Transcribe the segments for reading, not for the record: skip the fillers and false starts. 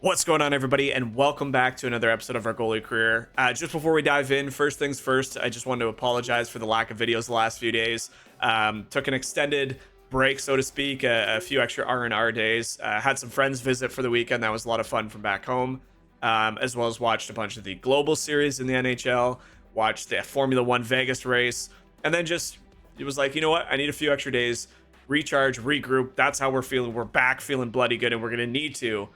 What's going on, everybody, and welcome back to another episode of our goalie career. Just before we dive in, first things first, I just wanted to apologize for the lack of videos the last few days. Took an extended break, so to speak, a few extra R&R days. Had some friends visit for the weekend. That was a lot of fun from back home, as well as watched a bunch of the global series in the NHL, watched the Formula 1 Vegas race, and then it was like, you know what? I need a few extra days, recharge, regroup. That's how we're feeling. We're back feeling bloody good, and we're going to need to,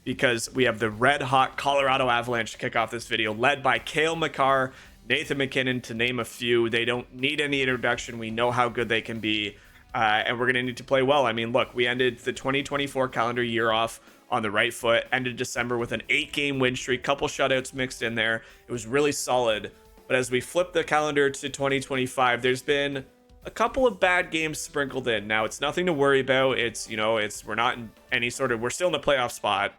because we have the red-hot Colorado Avalanche to kick off this video, led by Cale Makar, Nathan MacKinnon, to name a few. They don't need any introduction. We know how good they can be, and we're going to need to play well. I mean, look, we ended the 2024 calendar year off on the right foot, ended December with an 8-game win streak, couple shutouts mixed in there. It was really solid, but as we flip the calendar to 2025, there's been a couple of bad games sprinkled in. Now, it's nothing to worry about. We're not in any sort of, we're still in the playoff spot.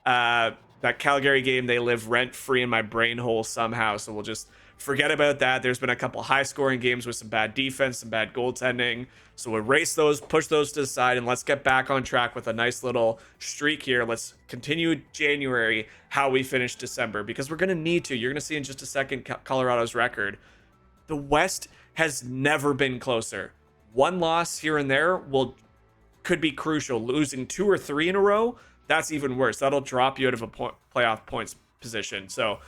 That Calgary game, they live rent-free in my brain hole somehow, so we'll just forget about that. There's been a couple high-scoring games with some bad defense, some bad goaltending, so we'll erase those, push those to the side, and let's get back on track with a nice little streak here. Let's continue January how we finished December, because we're going to need to. You're going to see in just a second Colorado's record. The West has never been closer. One loss here and there could be crucial. Losing 2 or 3 in a row, that's even worse. That'll drop you out of a playoff points position. So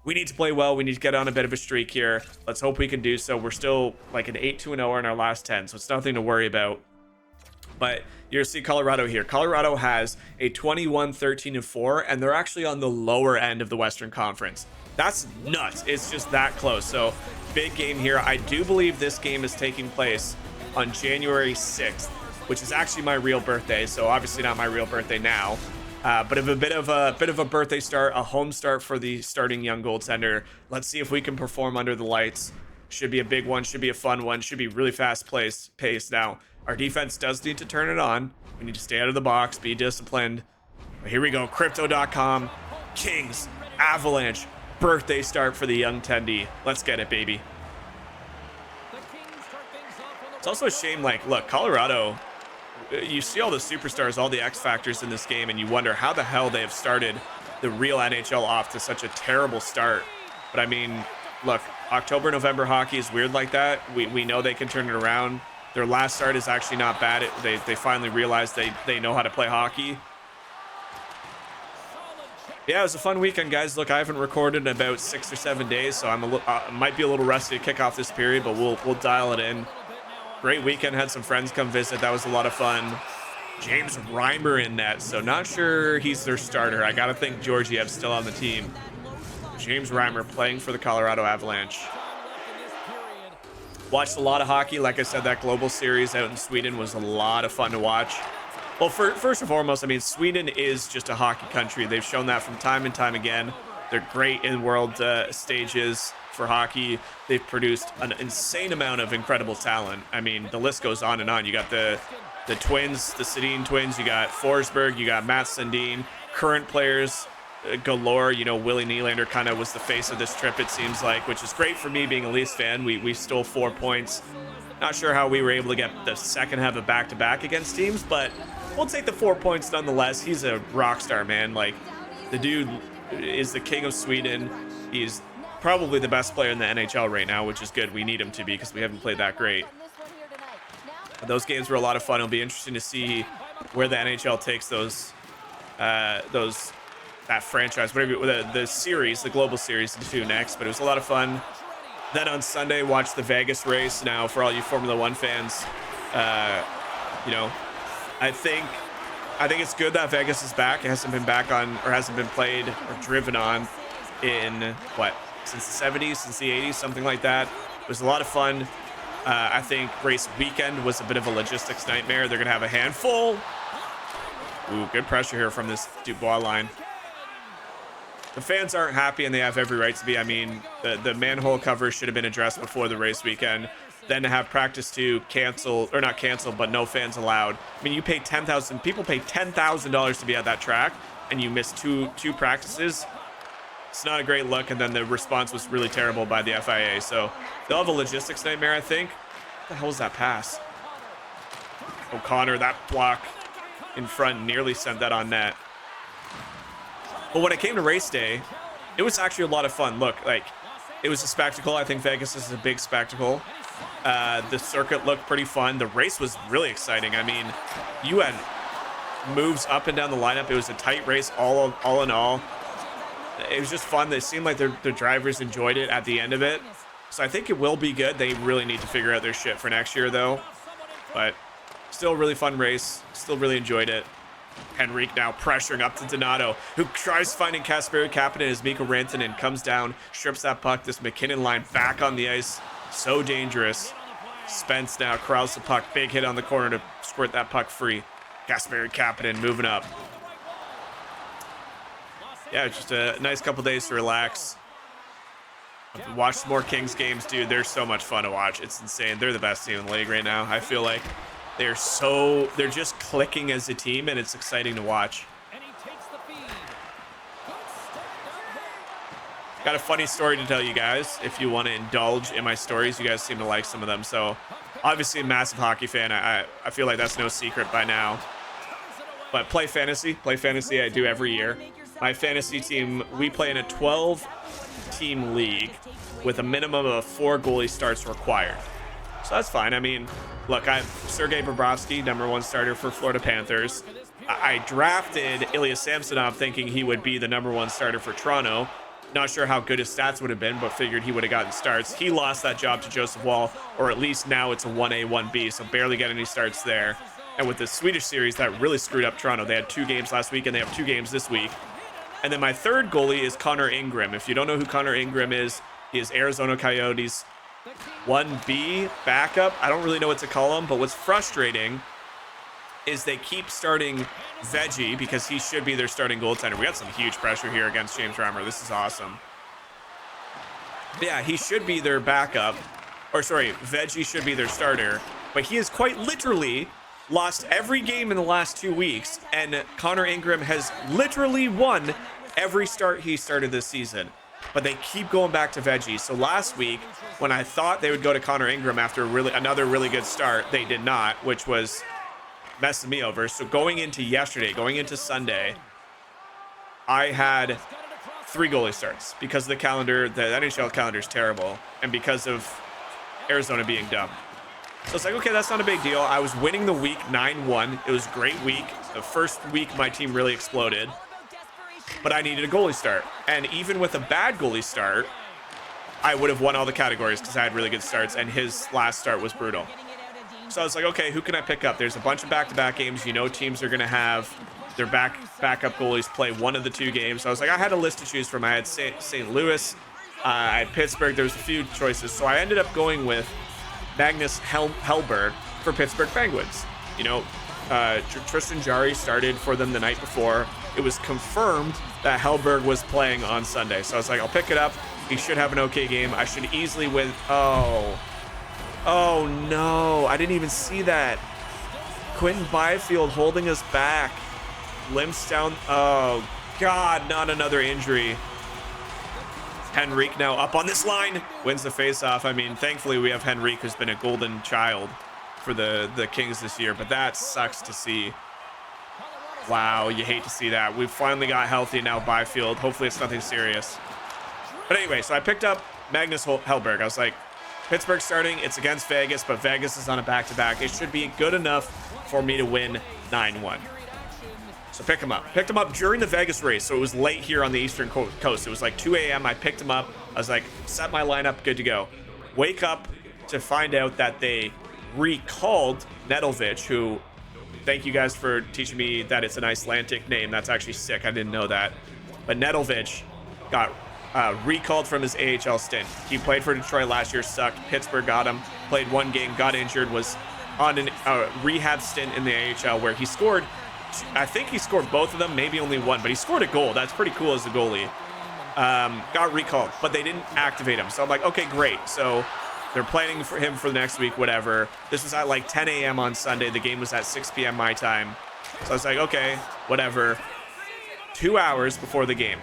we need to play well. We need to get on a bit of a streak here. Let's hope we can do so. We're still like an 8-2-0 in our last 10, so it's nothing to worry about. But you'll see Colorado here. Colorado has a 21-13-4, and they're actually on the lower end of the Western Conference. That's nuts. It's just that close. So big game here. I do believe this game is taking place on January 6th, which is actually my real birthday. So obviously not my real birthday now. But a bit of a birthday start, a home start for the starting young goaltender. Let's see if we can perform under the lights. Should be a big one, should be a fun one, should be really fast pace. Now, our defense does need to turn it on. We need to stay out of the box, be disciplined. But here we go, Crypto.com, Kings, Avalanche, birthday start for the young Tendy. Let's get it, baby. It's also a shame, like, look, Colorado, you see all the superstars, all the X factors in this game, and you wonder how the hell they have started the real NHL off to such a terrible start. But I mean, look, October, November hockey is weird like that. We know they can turn it around. Their last start is actually not bad. They finally realized they know how to play hockey. Yeah, it was a fun weekend, guys. Look, I haven't recorded in about 6 or 7 days, so I might be a little rusty to kick off this period, but we'll dial it in. Great weekend, had some friends come visit. That was a lot of fun. James Reimer in net, so not sure he's their starter. I gotta think Georgiev's still on the team. James Reimer playing for the Colorado Avalanche. Watched a lot of hockey. Like I said, that global series out in Sweden was a lot of fun to watch. Well, first and foremost, I mean, Sweden is just a hockey country. They've shown that from time and time again. They're great in world stages for hockey. They've produced an insane amount of incredible talent. I mean, the list goes on and on. You got the twins, the Sedin twins, you got Forsberg, you got Matt Sundin, current players galore. You know, Willie Nylander kind of was the face of this trip, it seems like, which is great for me being a Leafs fan. We stole 4 points. Not sure how we were able to get the second half of back-to-back against teams, but we'll take the 4 points nonetheless. He's a rock star, man. Like, the dude is the king of Sweden. He's probably the best player in the NHL right now, which is good. We need him to be, because we haven't played that great. But those games were a lot of fun. It'll be interesting to see where the NHL takes that franchise, whatever, the series, the global series, to do next. But it was a lot of fun. Then on Sunday, watched the Vegas race. Now, for all you Formula 1 fans, you know, I think it's good that Vegas is back. It hasn't been back on, or hasn't been played or driven on in what, since the 70s, since the 80s, something like that. It was a lot of fun. I think race weekend was a bit of a logistics nightmare. They're gonna have a handful. Ooh, good pressure here from this Dubois line. The fans aren't happy, and they have every right to be. I mean, the manhole cover should have been addressed before the race weekend. Then to have practice 2 cancel, or not canceled, but no fans allowed. I mean, you pay $10,000. People pay $10,000 to be at that track, and you miss two practices. It's not a great look, and then the response was really terrible by the FIA. So they'll have a logistics nightmare, I think. What the hell is that pass? O'Connor, that block in front nearly sent that on net. But when it came to race day, it was actually a lot of fun. Look, like, it was a spectacle. I think Vegas is a big spectacle. The circuit looked pretty fun. The race was really exciting. I mean, you had moves up and down the lineup. It was a tight race all in all. It was just fun. They seemed like the drivers enjoyed it at the end of it. So I think it will be good. They really need to figure out their shit for next year, though. But still a really fun race. Still really enjoyed it. Henrique now pressuring up to Donato, who tries finding Kasperi Kapanen as Mikko Rantanen comes down, strips that puck. This McKinnon line back on the ice. So dangerous. Spence now corrals the puck. Big hit on the corner to squirt that puck free. Kasperi Kapanen moving up. Yeah, just a nice couple days to relax. Watch some more Kings games, dude. They're so much fun to watch. It's insane. They're the best team in the league right now. I feel like they're just clicking as a team, and it's exciting to watch. Got a funny story to tell you guys if you want to indulge in my stories. You guys seem to like some of them. So obviously a massive hockey fan. I feel like that's no secret by now. But play fantasy I do every year. My fantasy team, we play in a 12-team league with a minimum of 4 goalie starts required. So that's fine. I mean, look, I have Sergei Bobrovsky, #1 starter for Florida Panthers. I drafted Ilya Samsonov thinking he would be the #1 starter for Toronto. Not sure how good his stats would have been, but figured he would have gotten starts. He lost that job to Joseph Wall, or at least now it's a 1A, 1B, so barely get any starts there. And with the Swedish series, that really screwed up Toronto. They had 2 games last week, and they have 2 games this week. And then my third goalie is Connor Ingram. If you don't know who Connor Ingram is, he is Arizona Coyotes 1B backup. I don't really know what to call him, but what's frustrating is they keep starting Veggie because he should be their starting goaltender. We got some huge pressure here against James Reimer. This is awesome. But yeah, he should be their backup. Or sorry, Veggie should be their starter. But he has quite literally lost every game in the last 2 weeks. And Connor Ingram has literally won every start he started this season. But they keep going back to Veggie. So last week, when I thought they would go to Connor Ingram after another really good start, they did not, which was messing me over. So going into yesterday, going into Sunday, I had 3 goalie starts because the calendar, the NHL calendar is terrible, and because of Arizona being dumb. So it's like, okay, that's not a big deal. I was winning the week 9-1. It was a great week. The first week, my team really exploded, but I needed a goalie start. And even with a bad goalie start, I would have won all the categories because I had really good starts, and his last start was brutal. So I was like, okay, who can I pick up? There's a bunch of back-to-back games. You know, teams are going to have their backup goalies play one of the 2 games. So I was like, I had a list to choose from. I had St. Louis, I had Pittsburgh. There was a few choices. So I ended up going with Magnus Hellberg for Pittsburgh Penguins. You know, Tristan Jarry started for them the night before. It was confirmed that Hellberg was playing on Sunday. So I was like, I'll pick it up. He should have an okay game. I should easily win. Oh no, I didn't even see that. Quentin Byfield holding us back. Limps down. Oh God, not another injury. Henrique now up on this line. Wins the faceoff. I mean, thankfully we have Henrique, who's been a golden child for the Kings this year, but that sucks to see. Wow, you hate to see that. We've finally got healthy now, Byfield. Hopefully it's nothing serious. But anyway, so I picked up Magnus Hellberg. I was like, Pittsburgh starting, it's against Vegas, but Vegas is on a back-to-back. It should be good enough for me to win 9-1. So pick him up. Picked him up during the Vegas race, so it was late here on the Eastern Coast. It was like 2 a.m. I picked him up. I was like, set my lineup, good to go. Wake up to find out that they recalled Nedeljkovic, who, thank you guys for teaching me that it's an Icelandic name. That's actually sick. I didn't know that. But Nedeljkovic got recalled from his AHL stint. He played for Detroit last year, sucked. Pittsburgh got him, played 1 game, got injured, was on a rehab stint in the AHL where he scored, I think he scored both of them, maybe only 1, but he scored a goal. That's pretty cool as a goalie. Got recalled, but they didn't activate him. So I'm like, okay, great. So they're planning for him for the next week, whatever. This was at like 10 a.m. on Sunday. The game was at 6 p.m. my time. So I was like, okay, whatever. 2 hours before the game.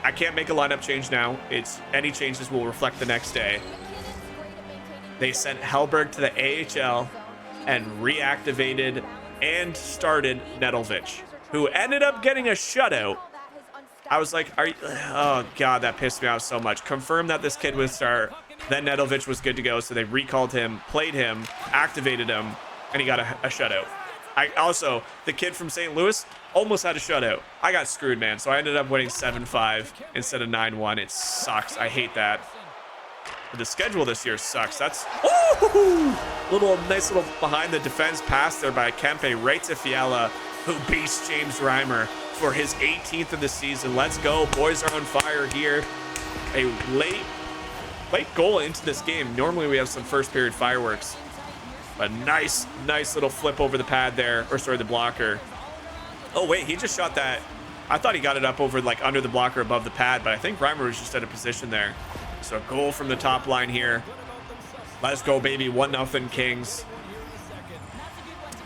I can't make a lineup change now. Any changes will reflect the next day. They sent Hellberg to the AHL and reactivated and started Nedeljkovic, who ended up getting a shutout. I was like, are you, oh God, that pissed me off so much. Confirmed that this kid would start. Then Nedovic was good to go. So they recalled him, played him, activated him, and he got a shutout. The kid from St. Louis almost had a shutout. I got screwed, man. So I ended up winning 7-5 instead of 9-1. It sucks. I hate that. But the schedule this year sucks. That's nice little behind the defense pass there by Kempe right to Fiala, who beats James Reimer for his 18th of the season. Let's go. Boys are on fire here. A late goal into this game. Normally we have some first period fireworks. A nice little flip over the pad there, or sorry, the blocker. Oh wait, he just shot that. I thought he got it up over like under the blocker above the pad, but I think Reimer was just out of position there. So a goal from the top line here. Let's go, baby. 1-0 Kings.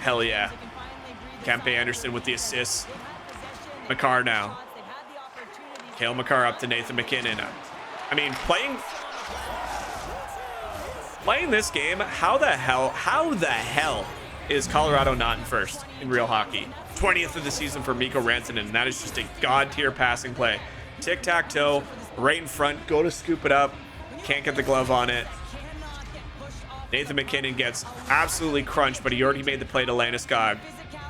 Hell yeah. Kempe Anderson with the assists. Makar now. Cale Makar up to Nathan McKinnon. I mean, playing this game, how the hell is Colorado not in first in real hockey? 20th of the season for Mikko Rantanen, and that is just a god tier passing play. Tic-tac-toe, right in front, go to scoop it up, can't get the glove on it. Nathan McKinnon gets absolutely crunched, but he already made the play to Landeskog.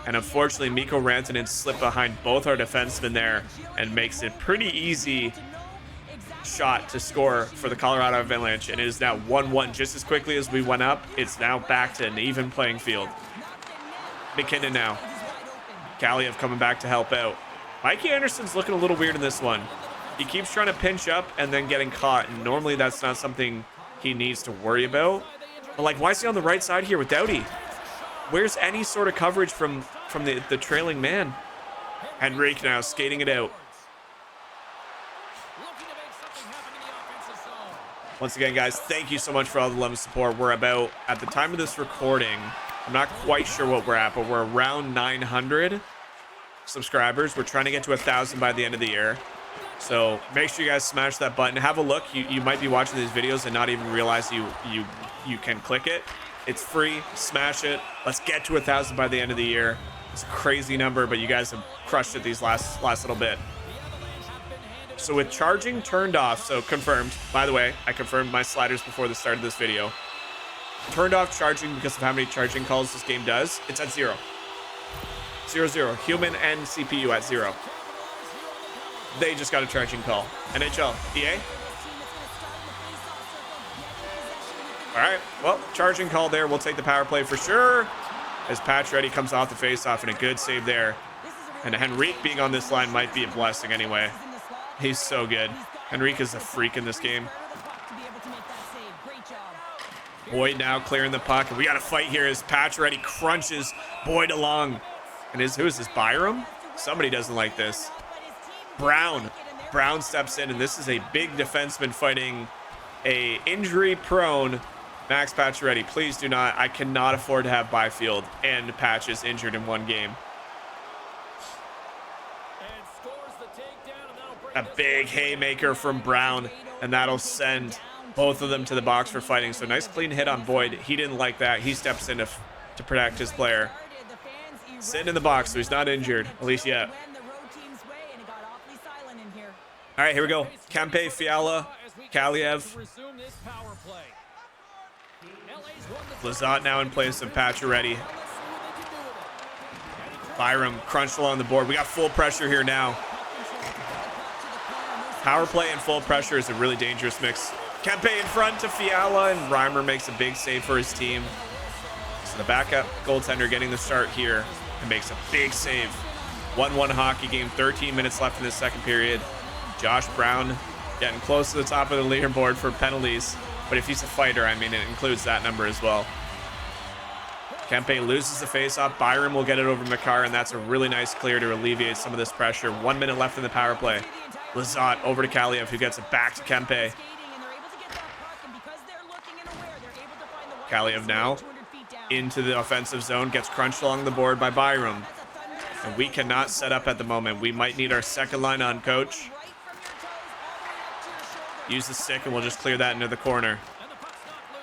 And unfortunately, Mikko Rantanen slipped behind both our defensemen there and makes it pretty easy shot to score for the Colorado Avalanche, and it is now 1-1. Just as quickly as we went up, it's now back to an even playing field. McKinnon now. Kaliev coming back to help out. Mikey Anderson's looking a little weird in this one. He keeps trying to pinch up and then getting caught, and normally that's not something he needs to worry about. But like, why is he on the right side here with Doughty? Where's any sort of coverage from the trailing man? Henrique now skating it out. Once again, guys, thank you so much for all the love and support. We're about, at the time of this recording, I'm not quite sure what we're at, but we're around 900 subscribers. We're trying to get to 1,000 by the end of the year. So make sure you guys smash that button. Have a look. You might be watching these videos and not even realize you can click it. It's free. Smash it. Let's get to 1,000 by the end of the year. It's a crazy number, but you guys have crushed it these last little bit. So with charging turned off, so confirmed. By the way, I confirmed my sliders before the start of this video. Turned off charging because of how many charging calls this game does. It's at 0. 0-0. Human and CPU at 0. They just got a charging call. NHL. EA? All right. Well, charging call there. We'll take the power play for sure. As Pacioretty comes off the faceoff, and a good save there. And Henrique being on this line might be a blessing anyway. He's so good. Henrique is a freak in this game. Boyd now clearing the puck. And we got a fight here as Pacioretty crunches Boyd along. And who is this, Byram? Somebody doesn't like this. Brown steps in, and this is a big defenseman fighting a injury-prone Max Pacioretty. Please do not. I cannot afford to have Byfield and Patches injured in one game. A big haymaker from Brown, and that'll send both of them to the box for fighting. So nice clean hit on Boyd. He didn't like that. He steps in to protect his player. Sitting in the box, so he's not injured, at least yet. All right, here we go. Kempe, Fiala, Kaliev. Lizotte now in place of Pacioretty. Byram crunched along the board. We got full pressure here now. Power play and full pressure is a really dangerous mix. Kempe in front to Fiala, and Reimer makes a big save for his team. So the backup goaltender getting the start here and makes a big save. 1-1 hockey game, 13 minutes left in the second period. Josh Brown getting close to the top of the leaderboard for penalties. But if he's a fighter, I mean, it includes that number as well. Kempe loses the faceoff. Byram will get it over Makar, and that's a really nice clear to alleviate some of this pressure. 1 minute left in the power play. Lizotte over to Kaliev, who gets it back to Kempe. Kaliev now into the offensive zone, gets crunched along the board by Byram. And we cannot set up at the moment. We might need our second line on, coach. Use the stick, and we'll just clear that into the corner.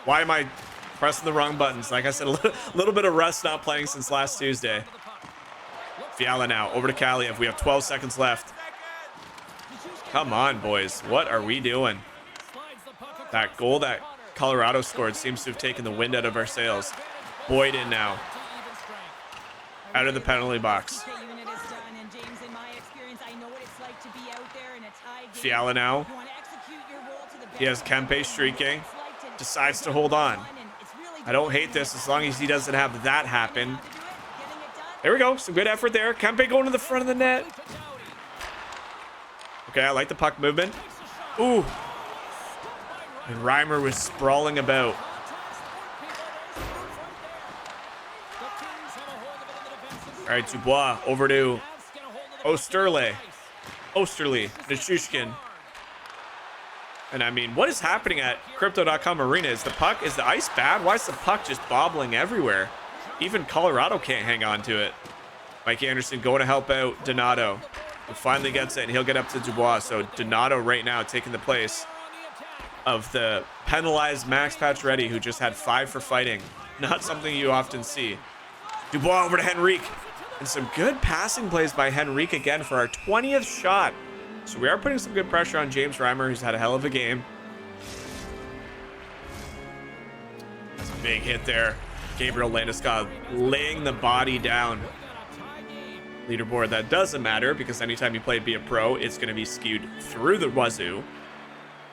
Why am I pressing the wrong buttons? Like I said, a little bit of rust not playing since last Tuesday. Fiala now over to Kaliev. We have 12 seconds left. Come on, boys. What are we doing? That goal that Colorado scored seems to have taken the wind out of our sails. Boyd in now. Out of the penalty box. Fiala now. He has Kempe streaking. Decides to hold on. I don't hate this as long as he doesn't have that happen. There we go. Some good effort there. Kempe going to the front of the net. Okay, I like the puck movement. Ooh. And Reimer was sprawling about. All right, Dubois over to Osterley, Nishushkin. And I mean, what is happening at Crypto.com Arena? Is the ice bad? Why is the puck just bobbling everywhere? Even Colorado can't hang on to it. Mike Anderson going to help out Donato, who finally gets it, and he'll get up to Dubois. So Donato right now taking the place of the penalized Max Pacioretty, who just had 5 for fighting. Not something you often see. Dubois over to Henrique. And some good passing plays by Henrique again for our 20th shot. So we are putting some good pressure on James Reimer, who's had a hell of a game. That's a big hit there. Gabriel Landeskog laying the body down. Leaderboard, that doesn't matter because anytime you play Be a Pro, it's going to be skewed through the wazoo.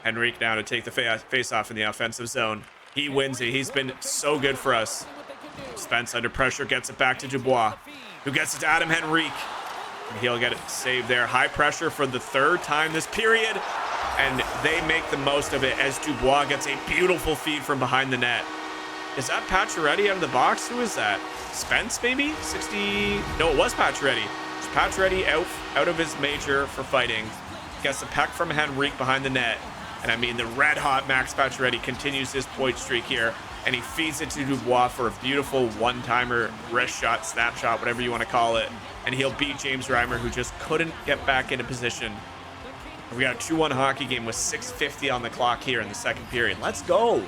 Henrique now to take the face-off in the offensive zone. He wins it. He's been so good for us. Spence under pressure gets it back to Dubois, who gets it to Adam Henrique. And he'll get it saved there. High pressure for the 3rd time this period. And they make the most of it as Dubois gets a beautiful feed from behind the net. Is that Pacioretty out of the box? Who is that? Spence, maybe? 60... No, it was Pacioretty. It's Pacioretty out of his major for fighting. Gets a peck from Henrique behind the net. And I mean, the red-hot Max Pacioretty continues his point streak here. And he feeds it to Dubois for a beautiful one-timer, wrist shot, snapshot, whatever you want to call it. And he'll beat James Reimer, who just couldn't get back into position. We got a 2-1 hockey game with 6:50 on the clock here in the second period. Let's go.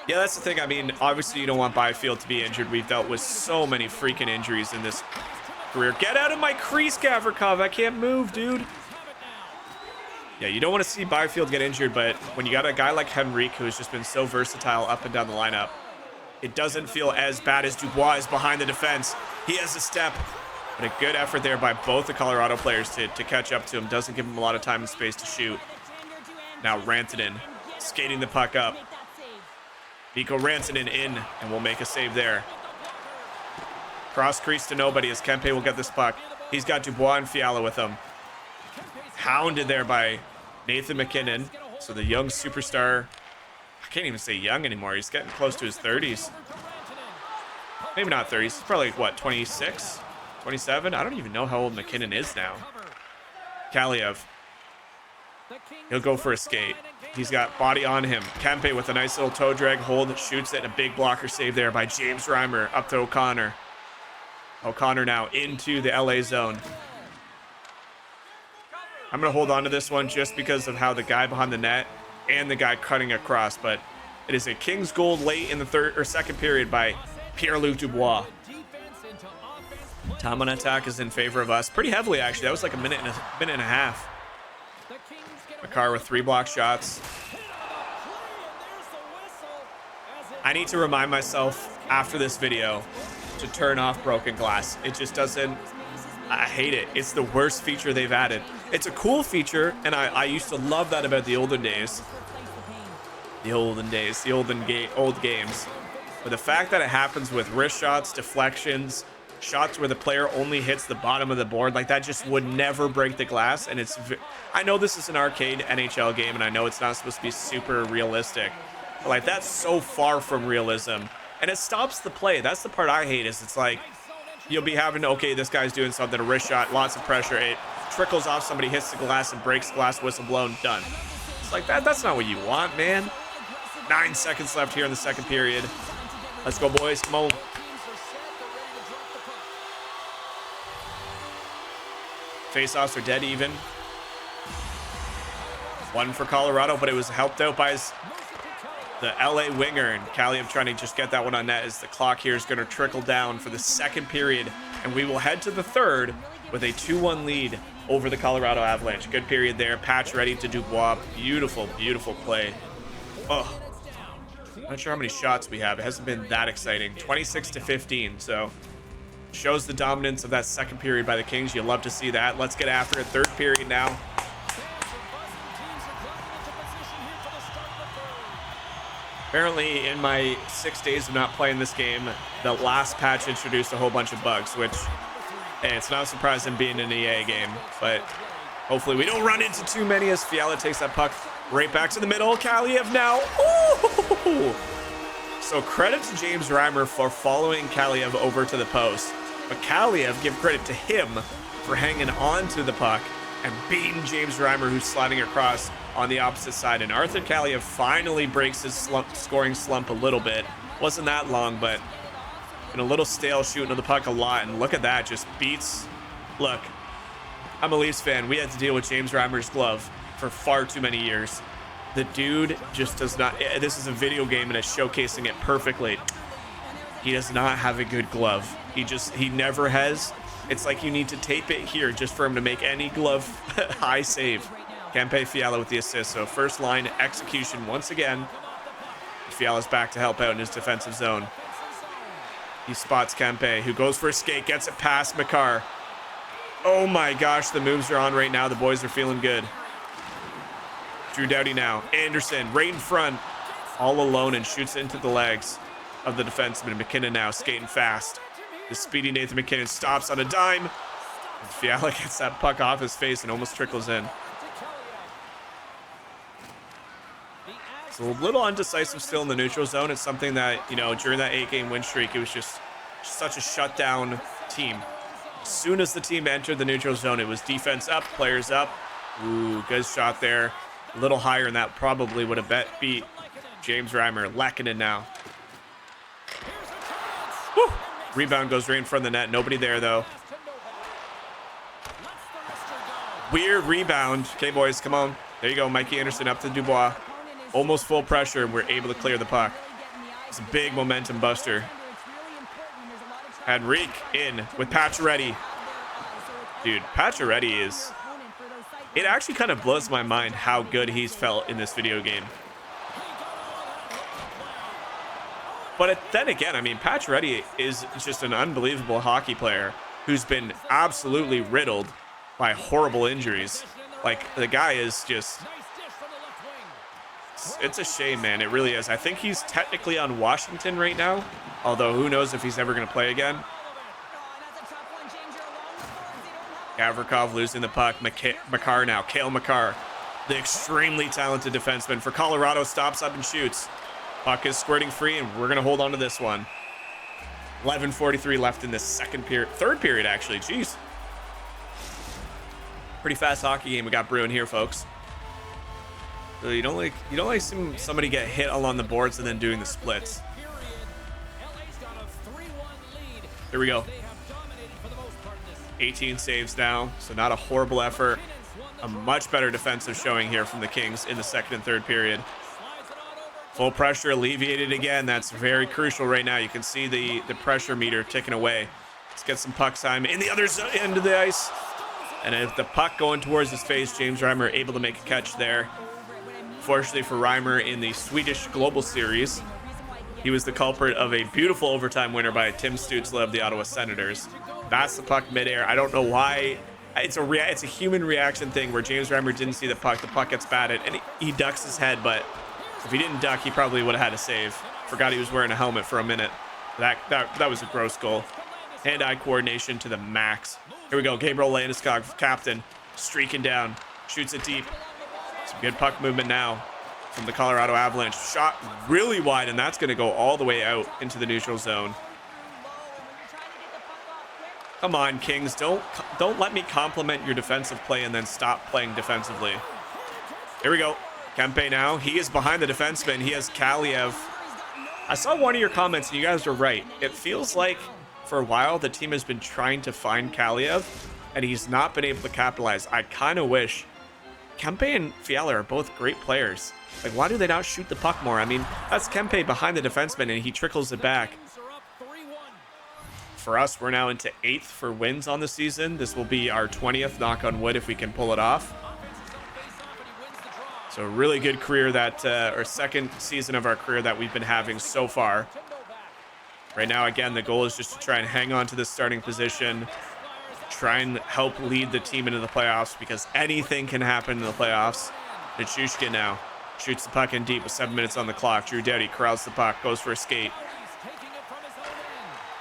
Yeah, that's the thing. I mean, obviously you don't want Byfield to be injured. We've dealt with so many freaking injuries in this career. Get out of my crease, Gavrikov. I can't move, dude. Yeah, you don't want to see Byfield get injured, but when you got a guy like Henrique, who has just been so versatile up and down the lineup, it doesn't feel as bad as Dubois is behind the defense. He has a step, but a good effort there by both the Colorado players to catch up to him. Doesn't give him a lot of time and space to shoot. Now Rantanen skating the puck up. Mikko Rantanen in, and will make a save there. Cross crease to nobody as Kempe will get this puck. He's got Dubois and Fiala with him. Hounded there by Nathan McKinnon. So the young superstar, I can't even say young anymore. He's getting close to his 30s. Maybe not 30s. He's probably, what, 26? 27? I don't even know how old McKinnon is now. Kaliev. He'll go for a skate. He's got body on him. Kempe with a nice little toe drag hold. Shoots it. A big blocker save there by James Reimer. Up to O'Connor. O'Connor now into the LA zone. I'm going to hold on to this one just because of how the guy behind the net and the guy cutting across. But it is a King's goal late in the second period by Pierre-Luc Dubois. Time on attack is in favor of us pretty heavily, actually. That was like a minute and a half. Makar with 3 block shots. I need to remind myself after this video to turn off broken glass. It just doesn't... I hate it. It's the worst feature they've added. It's a cool feature, and I used to love that about the olden days. The old games. But the fact that it happens with wrist shots, deflections, shots where the player only hits the bottom of the board, like that just would never break the glass. And I know this is an arcade NHL game, and I know it's not supposed to be super realistic, but like that's so far from realism, and it stops the play. That's the part I hate. Is it's like you'll be having, okay, this guy's doing something, a wrist shot, lots of pressure, it trickles off, somebody hits the glass and breaks glass, whistle blown, done. It's like that's not what you want, man. 9 seconds left here in the second period. Let's go, boys. Come on. Face-offs are dead even. 1 for Colorado, but it was helped out by the LA winger, and Kaliev trying to just get that one on net as the clock here is going to trickle down for the second period and we will head to the third with a 2-1 lead over the Colorado Avalanche. Good period there. Patch ready to Dubois. Beautiful, beautiful play. Oh, not sure how many shots we have. It hasn't been that exciting. 26-15, so shows the dominance of that second period by the Kings. You love to see that. Let's get after it. Third period now. Apparently, in my 6 days of not playing this game, the last patch introduced a whole bunch of bugs, which, hey, it's not surprising being an EA game, but hopefully we don't run into too many as Fiala takes that puck right back to the middle. Kaliev now. Ooh! So credit to James Reimer for following Kaliev over to the post, but Kaliev, give credit to him for hanging on to the puck and beating James Reimer, who's sliding across on the opposite side. And Arthur Kaliev finally breaks his scoring slump a little bit. Wasn't that long, but been a little stale shooting to the puck a lot. And look at that, just beats. Look, I'm a Leafs fan. We had to deal with James Reimer's glove for far too many years. The dude just does not. This is a video game and it's showcasing it perfectly. He does not have a good glove. He never has. It's like you need to tape it here just for him to make any glove high save. Kempe Fiala with the assist. So first line execution once again. Fiala's back to help out in his defensive zone. He spots Kempe, who goes for a skate, gets it past Makar. Oh my gosh, the moves are on right now. The boys are feeling good. Drew Doughty now. Anderson right in front, all alone, and shoots into the legs of the defenseman. McKinnon now skating fast. The speedy Nathan McKinnon stops on a dime. And Fiala gets that puck off his face and almost trickles in. It's a little undecisive still in the neutral zone. It's something that, you know, during that 8-game win streak, it was just such a shutdown team. As soon as the team entered the neutral zone, it was defense up, players up. Ooh, good shot there. A little higher, and that probably would have beat James Reimer. Lehkonen now. Woo! Rebound goes right in front of the net. Nobody there, though. Weird rebound. Okay, boys, come on. There you go. Mikey Anderson up to Dubois. Almost full pressure, and we're able to clear the puck. It's a big momentum buster. Henrique in with Pacioretty. Dude, Pacioretty is... It actually kind of blows my mind how good he's felt in this video game. But then again, I mean, Pacioretty is just an unbelievable hockey player who's been absolutely riddled by horrible injuries. Like, the guy is just... It's a shame, man. It really is. I think he's technically on Washington right now, although who knows if he's ever going to play again. Gavrikov losing the puck. Makar now. Cale Makar, the extremely talented defenseman for Colorado, stops up and shoots. Puck is squirting free, and we're going to hold on to this one. 11:43 left in this third period, actually. Jeez. Pretty fast hockey game we got brewing here, folks. So you don't like see somebody get hit along the boards and then doing the splits. Here we go. 18 saves now, so not a horrible effort. A much better defensive showing here from the Kings in the second and third period. Full pressure alleviated again. That's very crucial right now. You can see the pressure meter ticking away. Let's get some puck time in the other end of the ice. And if the puck going towards his face, James Reimer able to make a catch there. Fortunately for Reimer, in the Swedish Global Series, he was the culprit of a beautiful overtime winner by Tim Stützle of the Ottawa Senators. That's the puck midair. I don't know why. It's a human reaction thing where James Reimer didn't see the puck gets batted, and he ducks his head, but if he didn't duck, he probably would have had a save. Forgot he was wearing a helmet for a minute. That was a gross goal. Hand-eye coordination to the max. Here we go. Gabriel Landeskog, captain, streaking down, shoots it deep. Some good puck movement now from the Colorado Avalanche. Shot really wide, and that's going to go all the way out into the neutral zone. Come on, Kings. Don't let me compliment your defensive play and then stop playing defensively. Here we go. Kempe now. He is behind the defenseman. He has Kaliev. I saw one of your comments, and you guys are right. It feels like for a while the team has been trying to find Kaliev, and he's not been able to capitalize. I kind of wish... Kempe and Fiala are both great players. Like, why do they not shoot the puck more? I mean, that's Kempe behind the defenseman, and he trickles it back. for us, we're now into 8th for wins on the season. This will be our 20th, knock on wood, if we can pull it off. So really good career that, or second season of our career that we've been having so far. Right now, again, the goal is just to try and hang on to the starting position, try and help lead the team into the playoffs, because anything can happen in the playoffs. Nichushkin now shoots the puck in deep with 7 minutes on the clock. Drew Doughty corrals the puck, goes for a skate.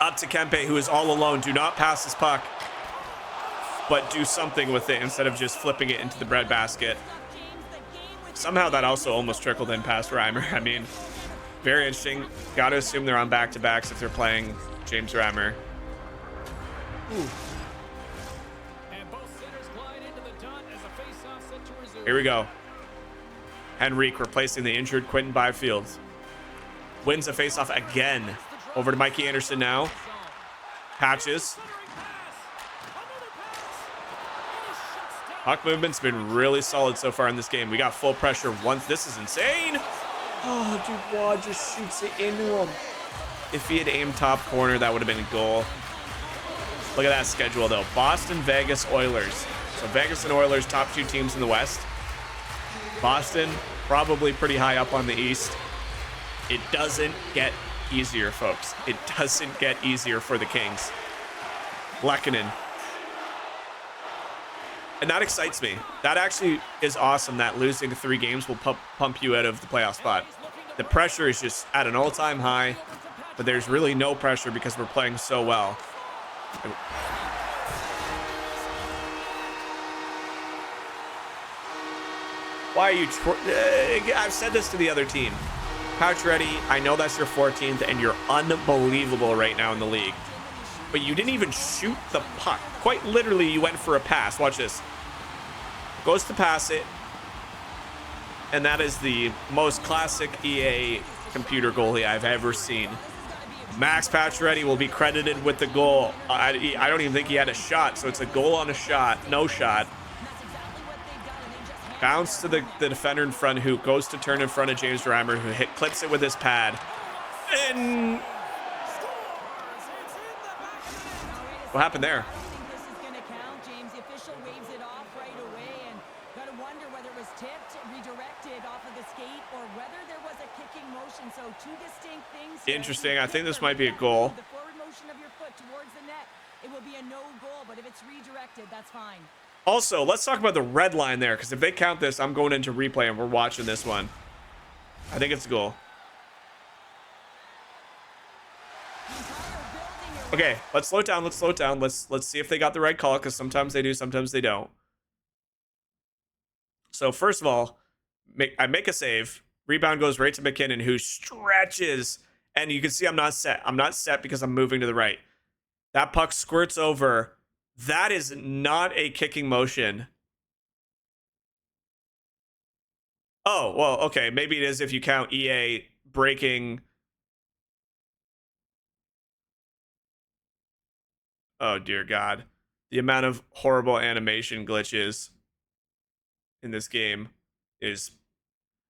Up to Kempe, who is all alone. Do not pass this puck, but do something with it instead of just flipping it into the breadbasket. Somehow that also almost trickled in past Reimer. I mean, very interesting. Got to assume they're on back-to-backs if they're playing James Reimer. Ooh. Here we go. Henrique replacing the injured Quentin Byfield. Wins a faceoff again. Over to Mikey Anderson now. Patches. Puck movement's been really solid so far in this game. We got full pressure once. This is insane. Oh, Dubois just shoots it into him. If he had aimed top corner, that would have been a goal. Look at that schedule, though. Boston, Vegas, Oilers. So Vegas and Oilers, top 2 teams in the West. Boston, probably pretty high up on the East. It doesn't get easier, folks. It doesn't get easier for the Kings. Lehkonen. And that excites me. That actually is awesome, that losing 3 games will pump you out of the playoff spot. The pressure is just at an all-time high, but there's really no pressure because we're playing so well. Why are you... I've said this to the other team. Pacioretty, I know that's your 14th, and you're unbelievable right now in the league. But you didn't even shoot the puck. Quite literally, you went for a pass. Watch this. Goes to pass it. And that is the most classic EA computer goalie I've ever seen. Max Pacioretty will be credited with the goal. I don't even think he had a shot, so it's a goal on a shot. No shot. Bounce to the defender in front, who goes to turn in front of James Reimer, who clips it with his pad. And... what happened there? Interesting. I think this might be a goal. Also, let's talk about the red line there, because if they count this, I'm going into replay and we're watching this one. I think it's a goal. Okay, let's slow it down. Let's slow it down. Let's see if they got the right call, because sometimes they do, sometimes they don't. So first of all, I make a save. Rebound goes right to McKinnon, who stretches. And you can see I'm not set. I'm not set because I'm moving to the right. That puck squirts over. That is not a kicking motion. Oh, well, okay. Maybe it is if you count EA breaking... oh, dear God. The amount of horrible animation glitches in this game is...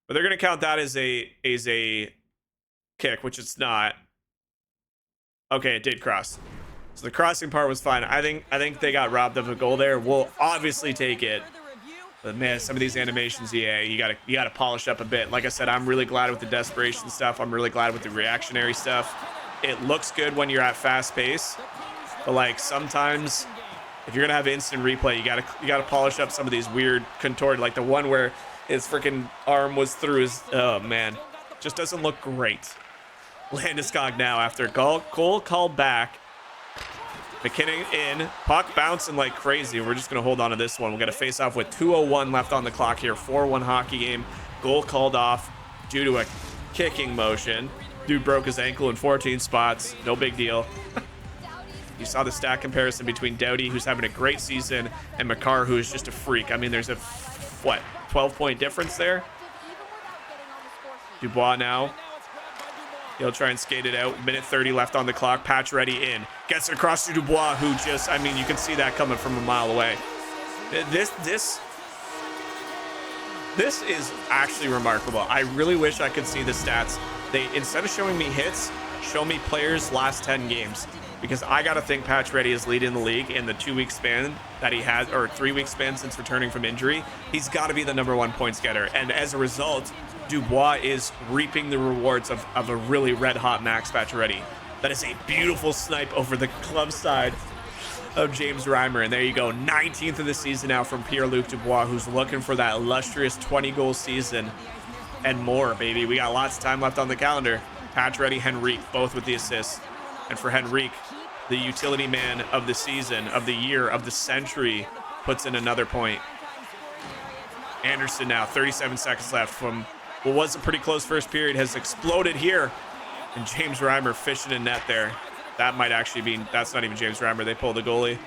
but they're going to count that as a kick, which it's not. Okay, it did cross. So the crossing part was fine. I think they got robbed of a goal there. We'll obviously take it. But man, some of these animations, yeah, you gotta polish up a bit. Like I said, I'm really glad with the desperation stuff. I'm really glad with the reactionary stuff. It looks good when you're at fast pace, but like sometimes if you're gonna have instant replay, you gotta polish up some of these weird contorted, like the one where his freaking arm was through his... oh man, just doesn't look great. Landeskog now after goal called back. McKinnon in, puck bouncing like crazy. We're just gonna hold on to this one. We're gonna face off with 2:01 left on the clock here. 4-1 hockey game. Goal called off due to a kicking motion. Dude broke his ankle in 14 spots. No big deal. You saw the stat comparison between Doughty, who's having a great season, and Makar, who is just a freak. I mean, there's a, what, 12-point difference there? Dubois now. He'll try and skate it out. Minute 30 left on the clock. Pacioretty in. Gets it across to Dubois, who just, I mean, you can see that coming from a mile away. This is actually remarkable. I really wish I could see the stats. They, instead of showing me hits, show me players' last 10 games. because I got to think Pacioretty is leading the league in the 2-week span that he has, or 3-week span since returning from injury. He's got to be the #1 points getter. And as a result, Dubois is reaping the rewards of a really red-hot Max Pacioretty. That is a beautiful snipe over the club side of James Reimer. And there you go, 19th of the season now from Pierre-Luc Dubois, who's looking for that illustrious 20-goal season and more, baby. We got lots of time left on the calendar. Pacioretty, Henrique, both with the assists. And for Henrique, the utility man of the season, of the year, of the century, puts in another point. Anderson now, 37 seconds left from what was a pretty close first period, has exploded here. And James Reimer fishing in net there. That might actually be, that's not even James Reimer. They pulled the goalie.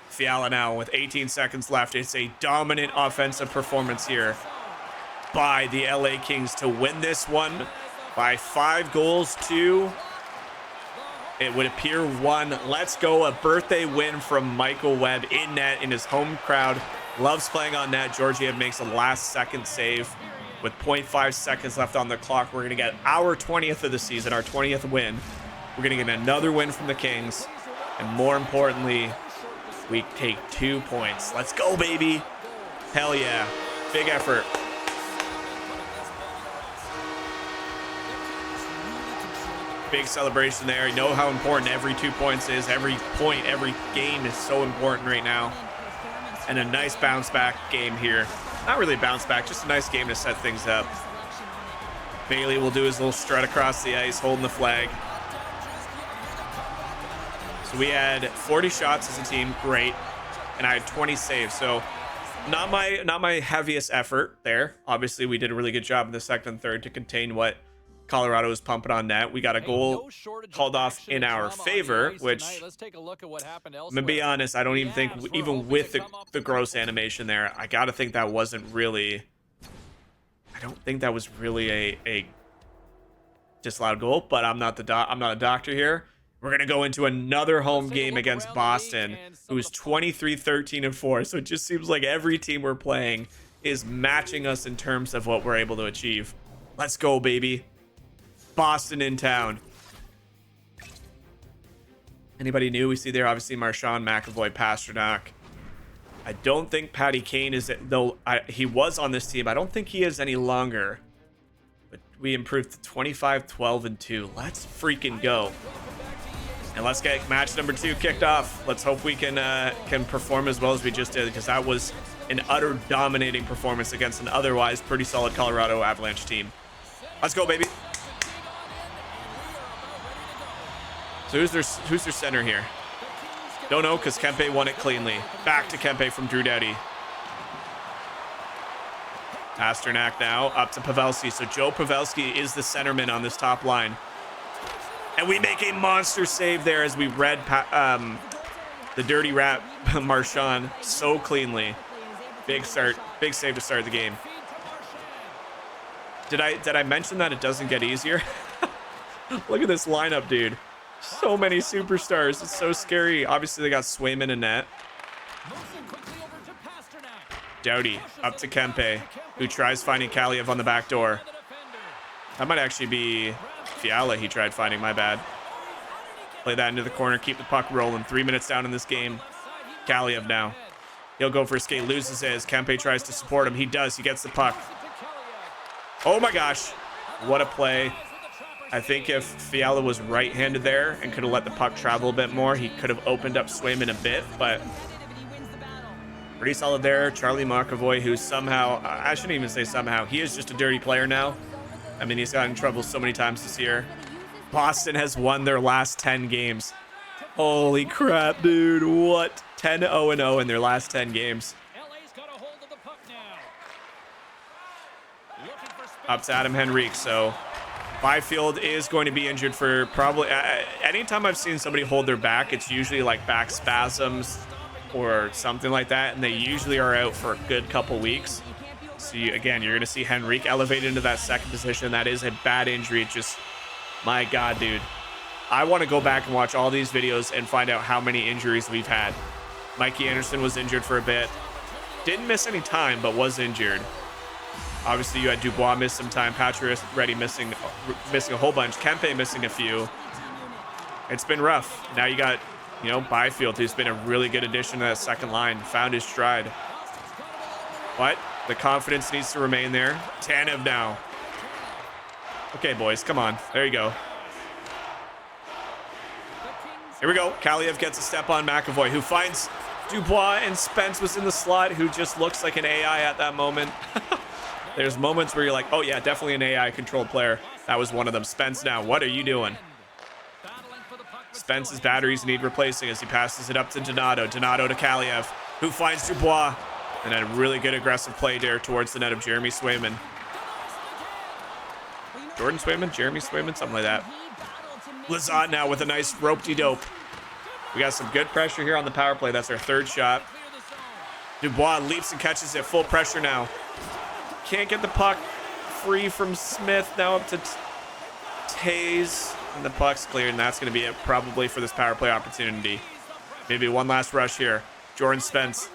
Fiala now with 18 seconds left. It's a dominant offensive performance here by the LA Kings to win this one by 5 goals to, it would appear, 1. Let's go. A birthday win from Michael Webb in net in his home crowd. Loves playing on net. Georgiev makes a last-second save with 0.5 seconds left on the clock. We're going to get our 20th of the season, our 20th win. We're going to get another win from the Kings. And more importantly, we take 2 points. Let's go, baby. Hell yeah. Big effort. Big celebration there. You know how important every 2 points is. Every point, every game is so important right now. And a nice bounce back game here. Not really a bounce back, just a nice game to set things up. Bailey will do his little strut across the ice, holding the flag. So we had 40 shots as a team, great. And I had 20 saves, so not my heaviest effort there. Obviously, we did a really good job in the second and third to contain what Colorado was pumping on net. We got a goal called off in our favor, which, I'm gonna be honest, I don't even think, even with the gross animation there, I gotta think that wasn't really, I don't think that was really a disallowed goal, but I'm not a doctor here. We're gonna go into another home game against Boston, who's 23-13-4. So it just seems like every team we're playing is matching us in terms of what we're able to achieve. Let's go, baby. Boston in town. Anybody new? We see there, obviously, Marchand, McAvoy, Pasternak. I don't think Patty Kane is, though he was on this team. I don't think he is any longer. But we improved to 25-12-2. Let's freaking go. And let's get match number 2 kicked off. Let's hope we can perform as well as we just did, because that was an utter dominating performance against an otherwise pretty solid Colorado Avalanche team. Let's go, baby. So who's their center here? Don't know, because Kempe won it cleanly. Back to Kempe from Drew Doughty. Pasternak now up to Pavelski. So Joe Pavelski is the centerman on this top line. And we make a monster save there as we read the dirty rat Marchand so cleanly. Big start, big save to start the game. Did I mention that it doesn't get easier? Look at this lineup, dude. So many superstars. It's so scary. Obviously, they got Swayman in net. Doughty up to Kempe, who tries finding Kaliev on the back door. That might actually be Fiala he tried finding, my bad. Play that into the corner, keep the puck rolling. 3 minutes down in this game. Kaliev now. He'll go for a skate, loses it as Kempe tries to support him. He does, he gets the puck. Oh my gosh, what a play. I think if Fiala was right-handed there and could have let the puck travel a bit more, he could have opened up Swayman a bit, but pretty solid there. Charlie McAvoy, who somehow, I shouldn't even say somehow, he is just a dirty player now. I mean, he's gotten in trouble so many times this year. Boston has won their last 10 games. Holy crap, dude. What? 10-0-0 in their last 10 games. Up to Adam Henrique, so Byfield is going to be injured for probably, anytime I've seen somebody hold their back, it's usually like back spasms or something like that, and they usually are out for a good couple weeks. So again, you're going to see Henrique elevated into that second position. That is a bad injury. It just, my God, dude. I want to go back and watch all these videos and find out how many injuries we've had. Mikey Anderson was injured for a bit. Didn't miss any time, but was injured. Obviously, you had Dubois miss some time. Pacioretty missing a whole bunch. Kempe missing a few. It's been rough. Now you got, you know, Byfield, who's been a really good addition to that second line. Found his stride. But the confidence needs to remain there. Tanev now. Okay, boys, come on. There you go. Here we go. Kaliev gets a step on McAvoy, who finds Dubois, and Spence was in the slot, who just looks like an AI at that moment. There's moments where you're like, oh yeah, definitely an AI-controlled player. That was one of them. Spence now, what are you doing? Spence's batteries need replacing as he passes it up to Donato. Donato to Kaliev, who finds Dubois. And a really good aggressive play there towards the net of Jeremy Swayman. Jordan Swayman? Jeremy Swayman? Something like that. Lazat now with a nice rope-de-dope. We got some good pressure here on the power play. That's our third shot. Dubois leaps and catches it. Full pressure now. Can't get the puck free from Smith. Now up to Taze. And the puck's cleared, and that's going to be it probably for this power play opportunity. Maybe one last rush here. Jordan Spence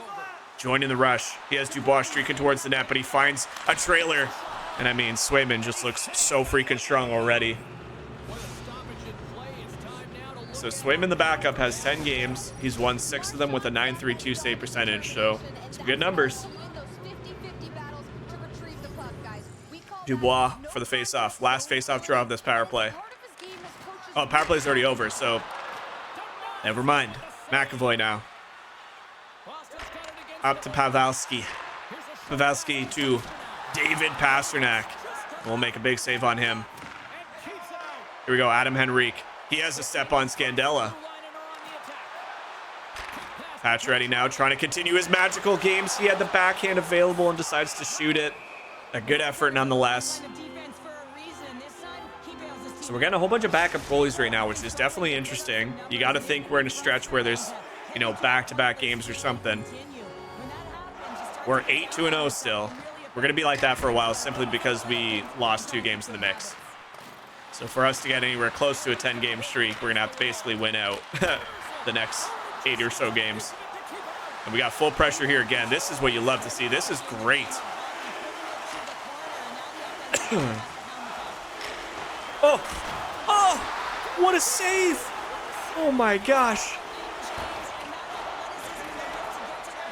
joining the rush. He has Dubois streaking towards the net, but he finds a trailer. And I mean, Swayman just looks so freaking strong already. So Swayman, the backup, has 10 games. He's won 6 of them with a .932 save percentage. So some good numbers. Dubois for the face-off. Last face-off draw of this power play. Oh, power play's already over, so never mind. McAvoy now. Up to Pavelski. Pavelski to David Pasternak. We'll make a big save on him. Here we go, Adam Henrique. He has a step on Scandella. Pacioretty now trying to continue his magical games. He had the backhand available and decides to shoot it. A good effort nonetheless. So we're getting a whole bunch of backup goalies right now, which is definitely interesting. You got to think we're in a stretch where there's, you know, back-to-back games or something. We're 8-2-0 still. We're going to be like that for a while simply because we lost 2 games in the mix. So for us to get anywhere close to a 10-game streak, we're going to have to basically win out the next 8 or so games. And we got full pressure here again. This is what you love to see. This is great. Oh, what a save. Oh my gosh.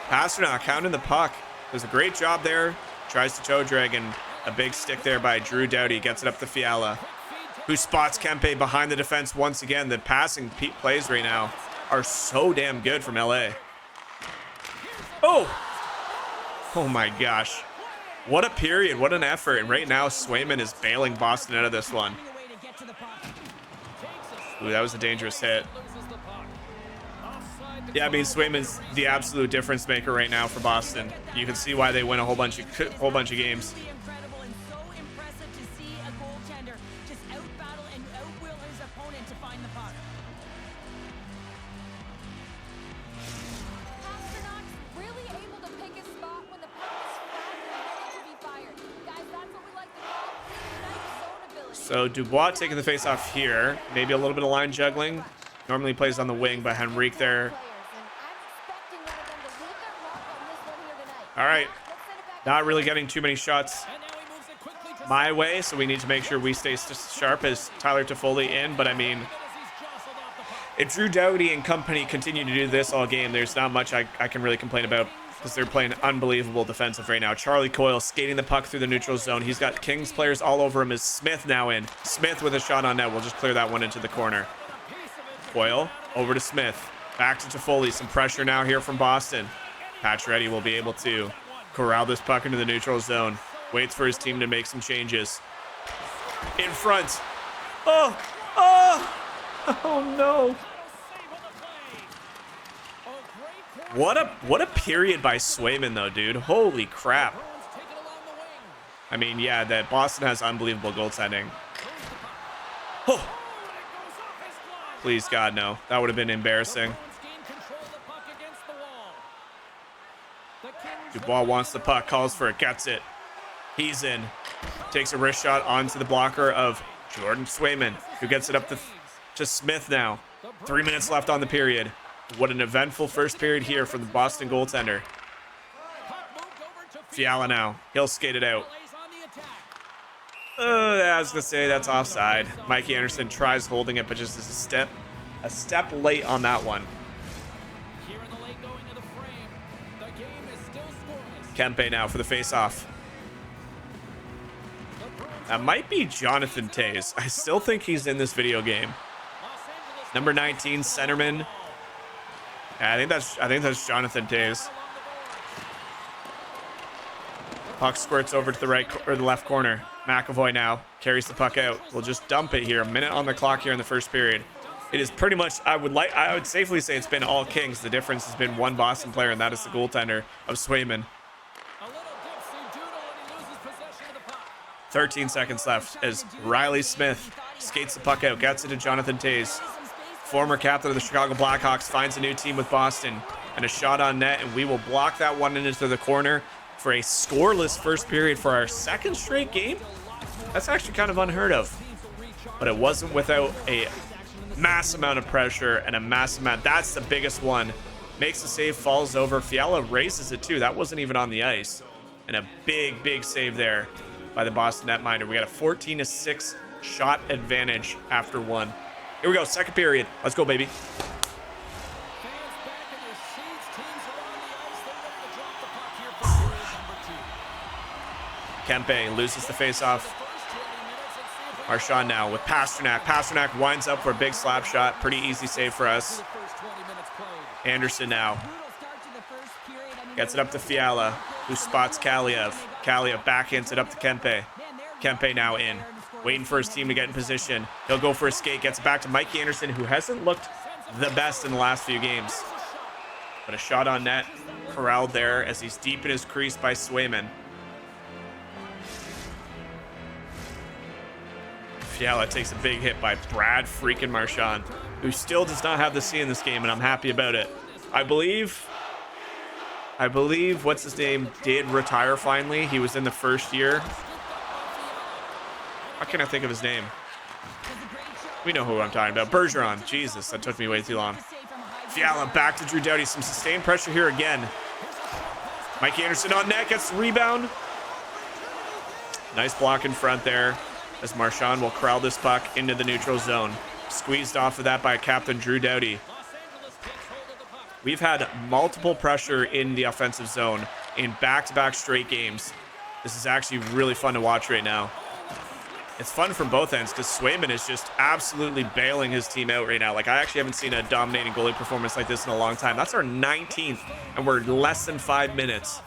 Pasternak counting the puck. Does a great job there. Tries to toe drag, and a big stick there by Drew Doughty. Gets it up to Fiala, who spots Kempe behind the defense once again. The passing plays right now are so damn good from LA. Oh my gosh. What a period. What an effort. And right now, Swayman is bailing Boston out of this one. Ooh, that was a dangerous hit. Yeah, I mean, Swayman's the absolute difference maker right now for Boston. You can see why they win a whole bunch of games. So Dubois taking the face off here. Maybe a little bit of line juggling. Normally plays on the wing, but Henrique there. All right. Not really getting too many shots my way, so we need to make sure we stay sharp as Tyler Toffoli in. But I mean, if Drew Doughty and company continue to do this all game, there's not much I can really complain about, because they're playing unbelievable defensive right now. Charlie Coyle skating the puck through the neutral zone. He's got Kings players all over him. Is Smith now in? Smith with a shot on net. We'll just clear that one into the corner. Coyle over to Smith. Back to Toffoli. Some pressure now here from Boston. Pacioretty will be able to corral this puck into the neutral zone. Waits for his team to make some changes. In front. Oh no. What a period by Swayman though, dude. Holy crap. I mean, yeah, that Boston has unbelievable goaltending. Oh. Please God, no. That would have been embarrassing. Dubois wants the puck, calls for it, gets it. He's in. Takes a wrist shot onto the blocker of Jordan Swayman, who gets it up to Smith now. 3 minutes left on the period. What an eventful first period here for the Boston goaltender. Fiala now. He'll skate it out. I was going to say that's offside. Mikey Anderson tries holding it, but just as a step a step late on that one. Kempe now for the face-off. That might be Jonathan Toews. I still think he's in this video game. Number 19, centerman. Yeah, I think that's Jonathan Toews. Puck squirts over to the right or the left corner. McAvoy now carries the puck out. We'll just dump it here. A minute on the clock here in the first period. It is pretty much, I would safely say it's been all Kings. The difference has been one Boston player, and that is the goaltender of Swayman. 13 seconds left as Riley Smith skates the puck out, gets it to Jonathan Toews. Former captain of the Chicago Blackhawks finds a new team with Boston, and a shot on net, and we will block that one into the corner for a scoreless first period for our second straight game. That's actually kind of unheard of, but it wasn't without a mass amount of pressure and a mass amount. That's the biggest one. Makes the save, falls over. Fiala raises it too. That wasn't even on the ice, and a big save there by the Boston netminder. We got a 14-6 shot advantage after one. Here we go, second period. Let's go, baby. Kempe loses the face-off. Marchand now with Pasternak. Pasternak winds up for a big slap shot. Pretty easy save for us. Anderson now gets it up to Fiala, who spots Kaliev. Kaliev backhands it up to Kempe. Kempe now in, waiting for his team to get in position. He'll go for a skate, gets it back to Mikey Anderson, who hasn't looked the best in the last few games. But a shot on net, corralled there as he's deep in his crease by Swayman. Fiala takes a big hit by Brad freaking Marchand, who still does not have the C in this game, and I'm happy about it. I believe, what's his name, did retire finally. He was in the first year. Why can't I think of his name? We know who I'm talking about. Bergeron. Jesus, that took me way too long. Fiala back to Drew Doughty. Some sustained pressure here again. Mikey Anderson on net, gets the rebound. Nice block in front there as Marchand will corral this puck into the neutral zone. Squeezed off of that by Captain Drew Doughty. We've had multiple pressure in the offensive zone in back-to-back straight games. This is actually really fun to watch right now. It's fun from both ends because Swayman is just absolutely bailing his team out right now. Like, I actually haven't seen a dominating goalie performance like this in a long time. That's our 19th, and we're less than 5 minutes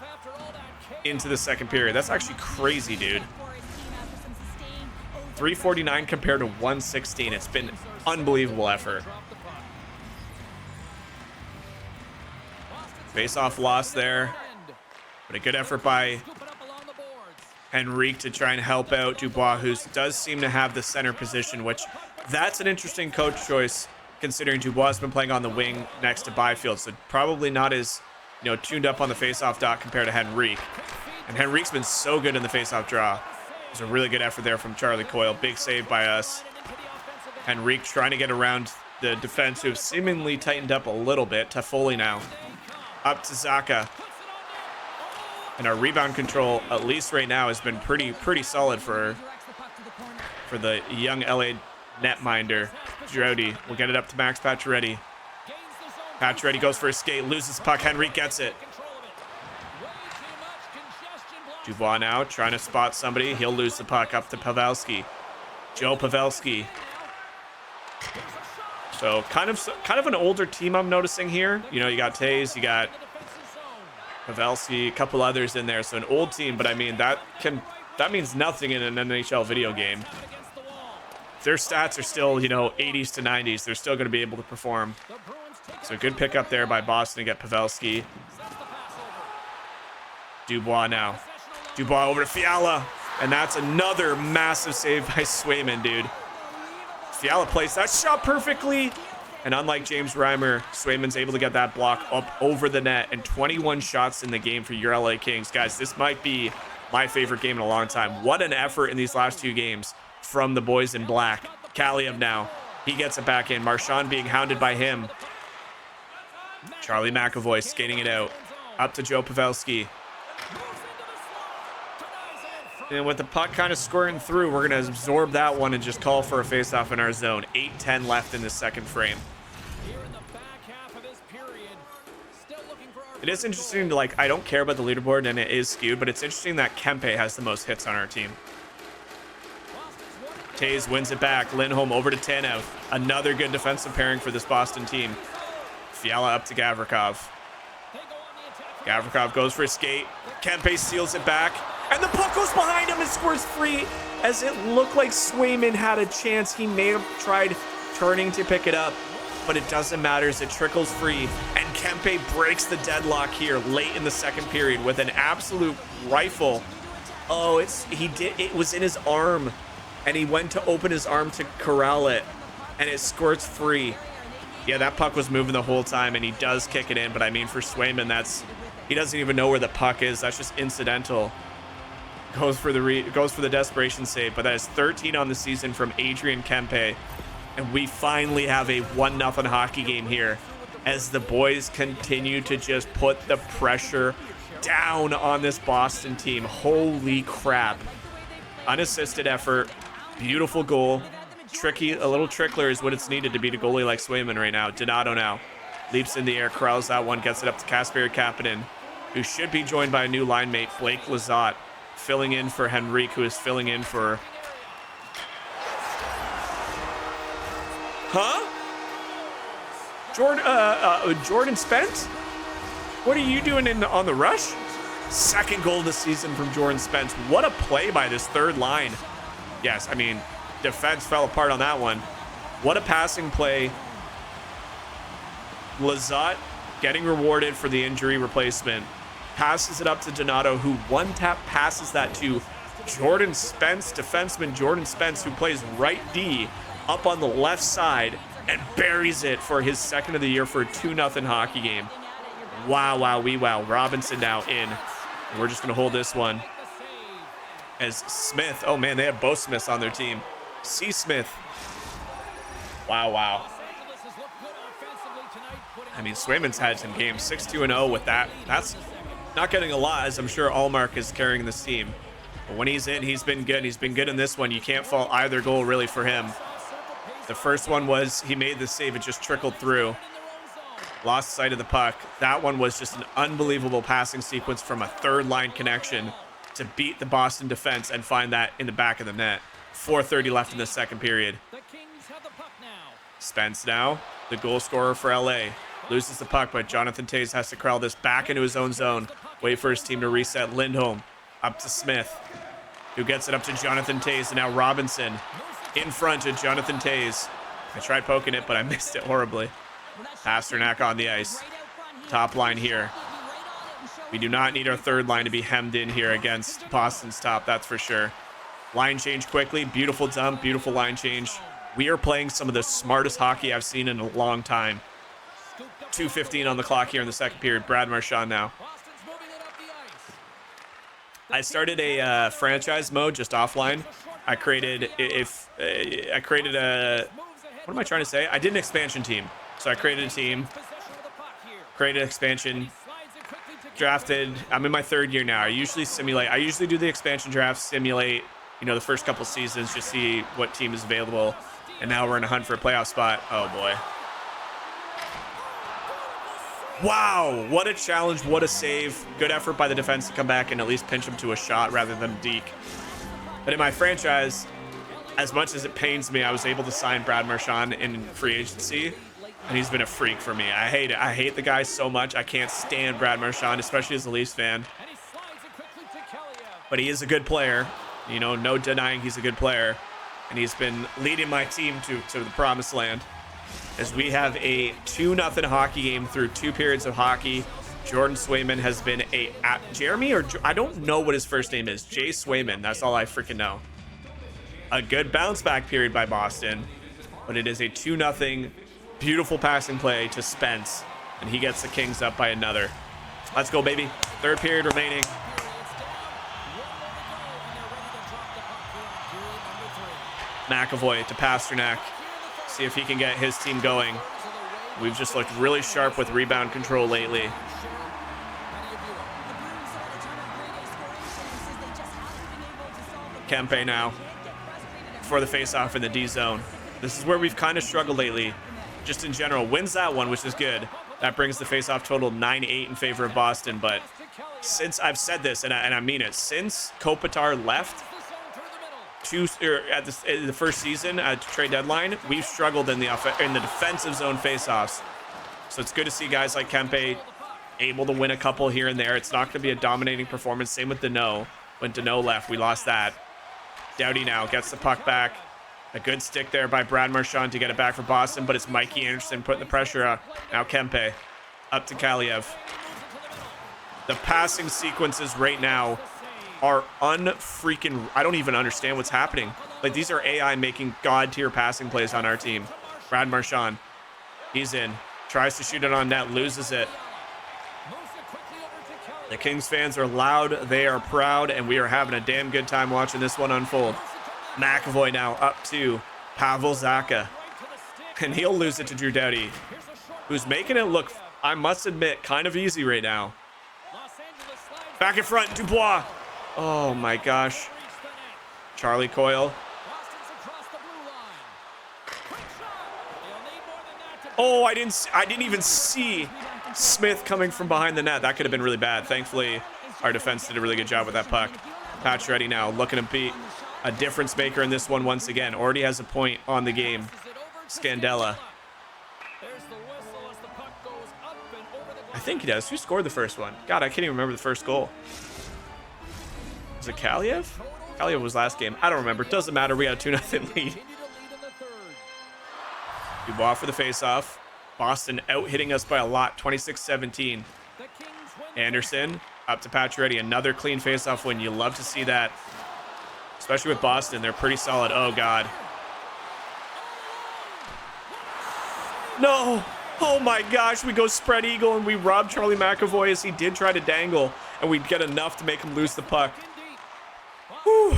into the second period. That's actually crazy, dude. 349 compared to 116. It's been unbelievable effort. Face-off loss there, but a good effort by Henrique to try and help out Dubois, who does seem to have the center position, which that's an interesting coach choice considering Dubois has been playing on the wing next to Byfield, so probably not as, tuned up on the face-off dot compared to Henrique. And Henrique's been so good in the face-off draw. It was a really good effort there from Charlie Coyle. Big save by us. Henrique trying to get around the defense, who have seemingly tightened up a little bit. Toffoli now up to Zaka. And our rebound control, at least right now, has been pretty solid for the young LA netminder. Girardi will get it up to Max Pacioretty. Pacioretty goes for a skate, loses the puck. Henrique gets it. Dubois now trying to spot somebody. He'll lose the puck up to Pavelski. Joe Pavelski. So kind of an older team I'm noticing here. You got Toews, you got Pavelski, a couple others in there. So an old team, but I mean that means nothing in an NHL video game. If their stats are still, 80s to 90s, they're still going to be able to perform. So good pickup there by Boston to get Pavelski. Dubois now. Dubois over to Fiala, and that's another massive save by Swayman, dude. Fiala plays that shot perfectly, and unlike James Reimer, Swayman's able to get that block up over the net, and 21 shots in the game for your LA Kings. Guys, this might be my favorite game in a long time. What an effort in these last two games from the boys in black. Kaliev now, he gets it back in. Marchand being hounded by him. Charlie McAvoy skating it out, up to Joe Pavelski. And with the puck kind of squirting through, we're going to absorb that one and just call for a face-off in our zone. 8:10 left in the second frame. It is interesting to, like, I don't care about the leaderboard and it is skewed, but it's interesting that Kempe has the most hits on our team. Taze wins it back. Lindholm over to Tanev. Another good defensive pairing for this Boston team. Fiala up to Gavrikov. Gavrikov goes for a skate. Kempe seals it back. And the puck goes behind him and scores free. As it looked like Swayman had a chance. He may have tried turning to pick it up, but it doesn't matter as it trickles free. And Kempe breaks the deadlock here late in the second period with an absolute rifle. Oh, it was in his arm. And he went to open his arm to corral it. And it squirts free. Yeah, that puck was moving the whole time, and he does kick it in. But I mean, for Swayman, he doesn't even know where the puck is. That's just incidental. Goes for the desperation save, but that is 13 on the season from Adrian Kempe. And we finally have a 1-0 hockey game here as the boys continue to just put the pressure down on this Boston team. Holy crap. Unassisted effort. Beautiful goal. Tricky, a little trickler is what it's needed to beat a goalie like Swayman right now. Donato now leaps in the air, corrals that one, gets it up to Kasperi Kapanen, who should be joined by a new line mate, Blake Lizotte, filling in for Henrique, who is filling in for... Huh? Jordan Spence? What are you doing on the rush? Second goal of the season from Jordan Spence. What a play by this third line. Yes, I mean, defense fell apart on that one. What a passing play. Lizotte getting rewarded for the injury replacement. Passes it up to Donato, who one-tap passes that to Jordan Spence, defenseman Jordan Spence, who plays right D up on the left side and buries it for his second of the year for a 2-0 hockey game. Wow, wow, wee wow. Robinson now in. And we're just going to hold this one. As Smith, oh man, they have both Smiths on their team. C. Smith. Wow, wow. I mean, Swayman's had some games, 6-2-0 with that. That's not getting a lot, as I'm sure Allmark is carrying this team. But when he's in, he's been good. He's been good in this one. You can't fault either goal, really, for him. The first one was he made the save. It just trickled through. Lost sight of the puck. That one was just an unbelievable passing sequence from a third-line connection to beat the Boston defense and find that in the back of the net. 4:30 left in the second period. Spence now, the goal scorer for LA. Loses the puck, but Jonathan Taze has to corral this back into his own zone. Wait for his team to reset. Lindholm up to Smith, who gets it up to Jonathan Taze, and now Robinson in front of Jonathan Taze. I tried poking it, but I missed it horribly. Pasternak on the ice. Top line here. We do not need our third line to be hemmed in here against Boston's top, that's for sure. Line change quickly. Beautiful dump, beautiful line change. We are playing some of the smartest hockey I've seen in a long time. 2:15 on the clock here in the second period. Brad Marchand now. I started a franchise mode just offline. I created a, what am I trying to say? I did an expansion team. So I created a team, created an expansion, drafted. I'm in my third year now. I usually do the expansion draft, simulate, the first couple seasons, just see what team is available. And now we're in a hunt for a playoff spot. Oh boy. Wow, what a challenge, what a save. Good effort by the defense to come back and at least pinch him to a shot rather than deke. But in my franchise, as much as it pains me, I was able to sign Brad Marchand in free agency, and he's been a freak for me. I hate it. I hate the guy so much. I can't stand Brad Marchand, especially as a Leafs fan. But he is a good player. No denying he's a good player. And he's been leading my team to the promised land. As we have a 2-0 hockey game through 2 periods of hockey. Jordan Swayman has been Jeremy, or I don't know what his first name is. Jay Swayman, that's all I freaking know. A good bounce back period by Boston, but it is a 2-0 beautiful passing play to Spence, and he gets the Kings up by another. Let's go, baby. Third period remaining. McAvoy to Pasternak. See if he can get his team going. We've just looked really sharp with rebound control lately. Kempe now for the faceoff in the D zone. This is where we've kind of struggled lately. Just in general, wins that one, which is good. That brings the face-off total 9-8 in favor of Boston. But since I've said this, and I mean it, since Kopitar left at the first season at trade deadline, we've struggled in the defensive zone face-offs. So it's good to see guys like Kempe able to win a couple here and there. It's not going to be a dominating performance. Same with Deneau. When Deneau left, we lost that. Doughty now gets the puck back. A good stick there by Brad Marchand to get it back for Boston, but it's Mikey Anderson putting the pressure on. Now Kempe up to Kaliev. The passing sequences right now are unfreaking. I don't even understand what's happening. Like, these are AI making god tier passing plays on our team. Brad Marchand, he's in, tries to shoot it on net, loses it. The Kings fans are loud, they are proud, and we are having a damn good time watching this one unfold. McAvoy now up to Pavel Zacha, and he'll lose it to Drew Doughty, who's making it look, I must admit, kind of easy right now. Back in front, Dubois. Oh my gosh. Charlie Coyle. Oh, I didn't even see Smith coming from behind the net. That could have been really bad. Thankfully, our defense did a really good job with that puck. Pacioretty now looking to be a difference maker in this one once again. Already has a point on the game. Scandella. I think he does. Who scored the first one? God, I can't even remember the first goal. Was it Kaliev? Kaliev was last game. I don't remember. Doesn't matter. We got a 2-0 lead. Dubois for the face-off. Boston out-hitting us by a lot. 26-17. Anderson up to Pacioretty. Another clean face-off win. You love to see that. Especially with Boston. They're pretty solid. Oh, God. No. Oh, my gosh. We go spread eagle, and we rob Charlie McAvoy as he did try to dangle. And we get enough to make him lose the puck. Whew.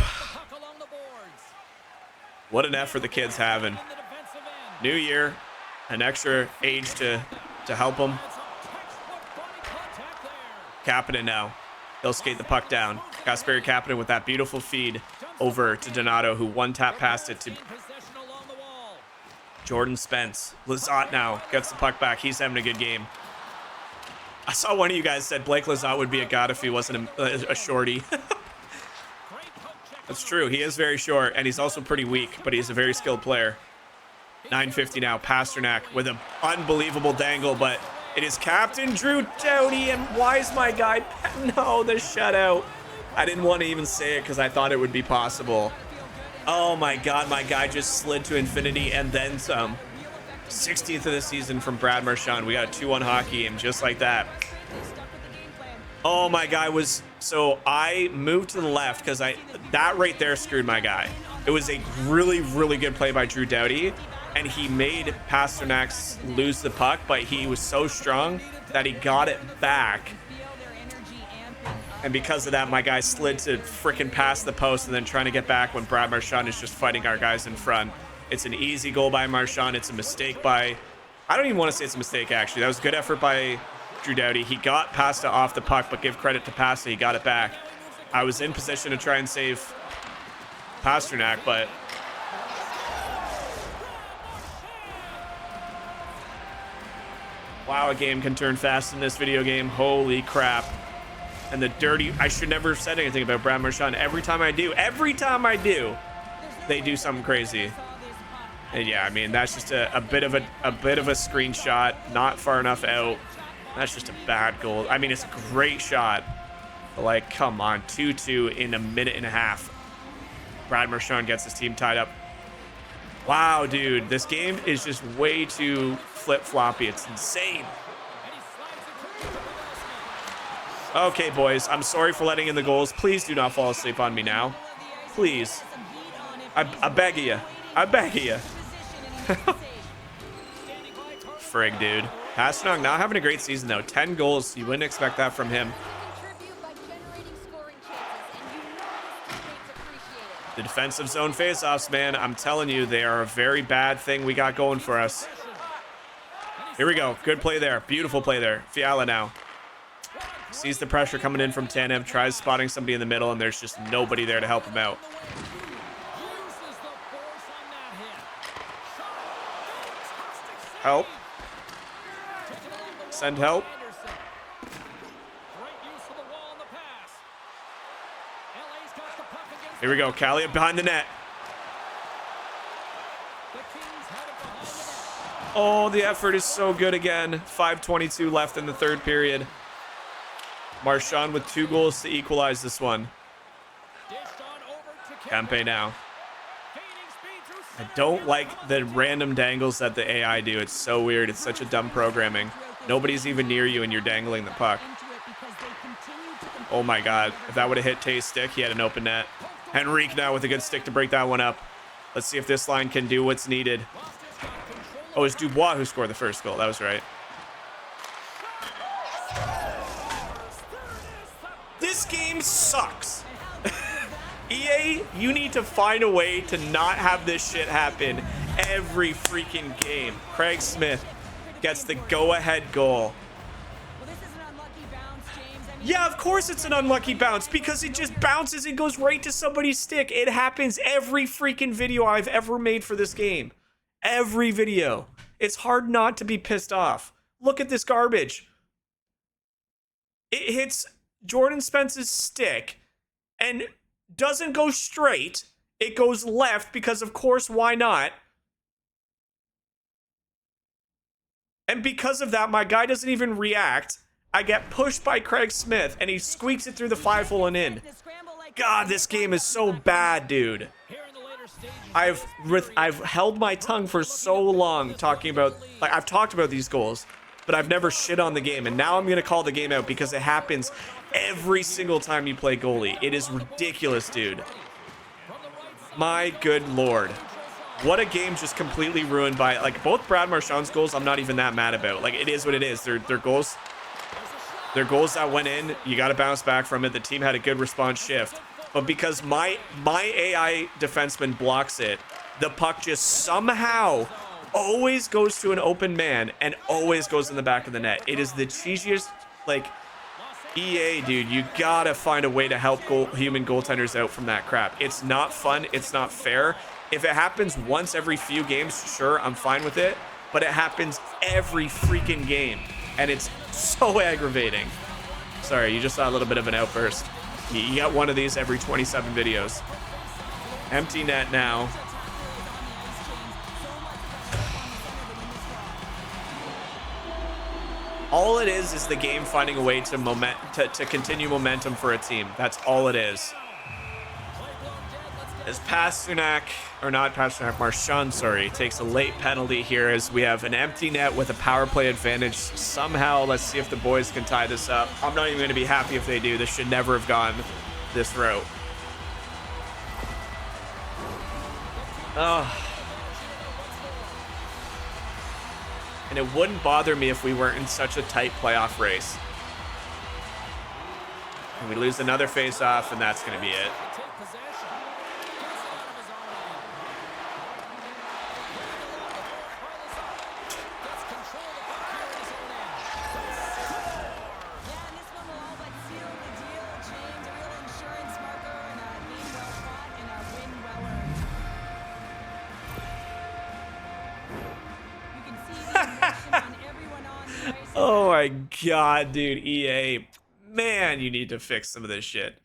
What an effort the kid's having. New year. An extra age to help him. Kapanen now. He'll skate the puck down. Kasperi Kapanen with that beautiful feed over to Donato, who one-tap passed it to Jordan Spence. Lizotte now gets the puck back. He's having a good game. I saw one of you guys said Blake Lizotte would be a god if he wasn't a shorty. That's true. He is very short, and he's also pretty weak, but he's a very skilled player. 9:50 now. Pasternak with an unbelievable dangle, but it is Captain Drew Doughty, and why is my guy... No, the shutout. I didn't want to even say it because I thought it would be possible. Oh my God, my guy just slid to infinity and then some. 16th of the season from Brad Marchand. We got a 2-1 hockey game just like that. Oh, my guy was... So I moved to the left because that right there screwed my guy. It was a really, really good play by Drew Doughty, and he made Pasternak lose the puck, but he was so strong that he got it back. And because of that, my guy slid to freaking past the post and then trying to get back when Brad Marchand is just fighting our guys in front. It's an easy goal by Marchand. It's a mistake by... I don't even want to say it's a mistake, actually. That was a good effort by Drew Doughty. He got Pasta off the puck, but give credit to Pasta. He got it back. I was in position to try and save Pasternak, but... Wow, a game can turn fast in this video game. Holy crap. And the dirty... I should never have said anything about Brad Marchand. Every time I do, they do something crazy. And yeah, I mean, that's just a bit of a screenshot, not far enough out. That's just a bad goal. I mean, it's a great shot. But like, come on, 2-2 in a minute and a half. Brad Marchand gets his team tied up. Wow, dude, this game is just way too flip-floppy. It's insane. Okay, boys, I'm sorry for letting in the goals. Please do not fall asleep on me now. Please. I beg of you. I beg of you. Frig, dude. Pasternak not having a great season, though. 10 goals. You wouldn't expect that from him. The defensive zone faceoffs, man. I'm telling you, they are a very bad thing we got going for us. Here we go. Good play there. Beautiful play there. Fiala now. Sees the pressure coming in from Tanev, tries spotting somebody in the middle, and there's just nobody there to help him out. Help. Send help. Here we go. Callie behind the net. Oh, the effort is so good again. 5:22 left in the third period. Marchand with 2 goals to equalize this one. Kempe now. I don't like the random dangles that the AI do. It's so weird. It's such a dumb programming. Nobody's even near you and you're dangling the puck. Oh my God. If that would have hit Tay's stick, he had an open net. Henrique now with a good stick to break that one up. Let's see if this line can do what's needed. Oh, it's Dubois who scored the first goal. That was right. This game sucks. EA, you need to find a way to not have this shit happen every freaking game. Craig Smith gets the go-ahead goal. Yeah, of course it's an unlucky bounce because it just bounces and goes right to somebody's stick. It happens every freaking video I've ever made for this game. Every video. It's hard not to be pissed off. Look at this garbage. It hits Jordan Spence's stick and doesn't go straight. It goes left because, of course, why not? And because of that, my guy doesn't even react. I get pushed by Craig Smith, and he squeaks it through the 5-hole and in. God, this game is so bad, dude. I've held my tongue for so long talking about, like, I've talked about these goals, but I've never shit on the game, and now I'm going to call the game out because it happens every single time you play goalie. It is ridiculous, dude. My good Lord. What a game just completely ruined by, like, both Brad Marchand's goals I'm not even that mad about. Like, it is what it is. They're goals that went in. You got to bounce back from it. The team had a good response shift. But because my AI defenseman blocks it, the puck just somehow always goes to an open man and always goes in the back of the net. It is the cheesiest, like, EA, dude, you gotta find a way to help human goaltenders out from that crap. It's not fun. It's not fair. If it happens once every few games, sure, I'm fine with it. But it happens every freaking game. And it's so aggravating. Sorry, you just saw a little bit of an outburst. You got one of these every 27 videos. Empty net now. All it is the game finding a way to continue momentum for a team. That's all it is. As Marchand, sorry, takes a late penalty here as we have an empty net with a power play advantage. Somehow, let's see if the boys can tie this up. I'm not even going to be happy if they do. This should never have gone this route. Oh. And it wouldn't bother me if we weren't in such a tight playoff race. And we lose another face-off, and that's going to be it. Oh my God, dude, EA, man, you need to fix some of this shit.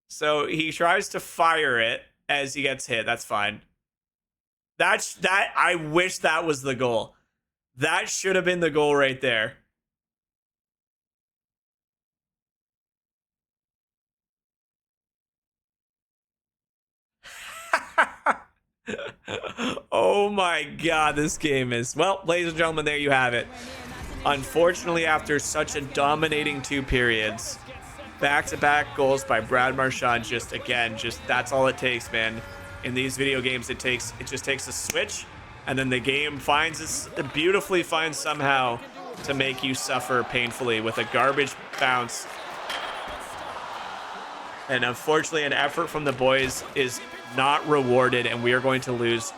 So he tries to fire it as he gets hit. That's fine. I wish that was the goal. That should have been the goal right there. Oh my God, this game is... Well, ladies and gentlemen, there you have it. Unfortunately, after such a dominating 2 periods, back-to-back goals by Brad Marchand, just that's all it takes, man. In these video games, it just takes a switch, and then the game beautifully finds somehow to make you suffer painfully with a garbage bounce. And unfortunately, an effort from the boys is not rewarded, and we are going to lose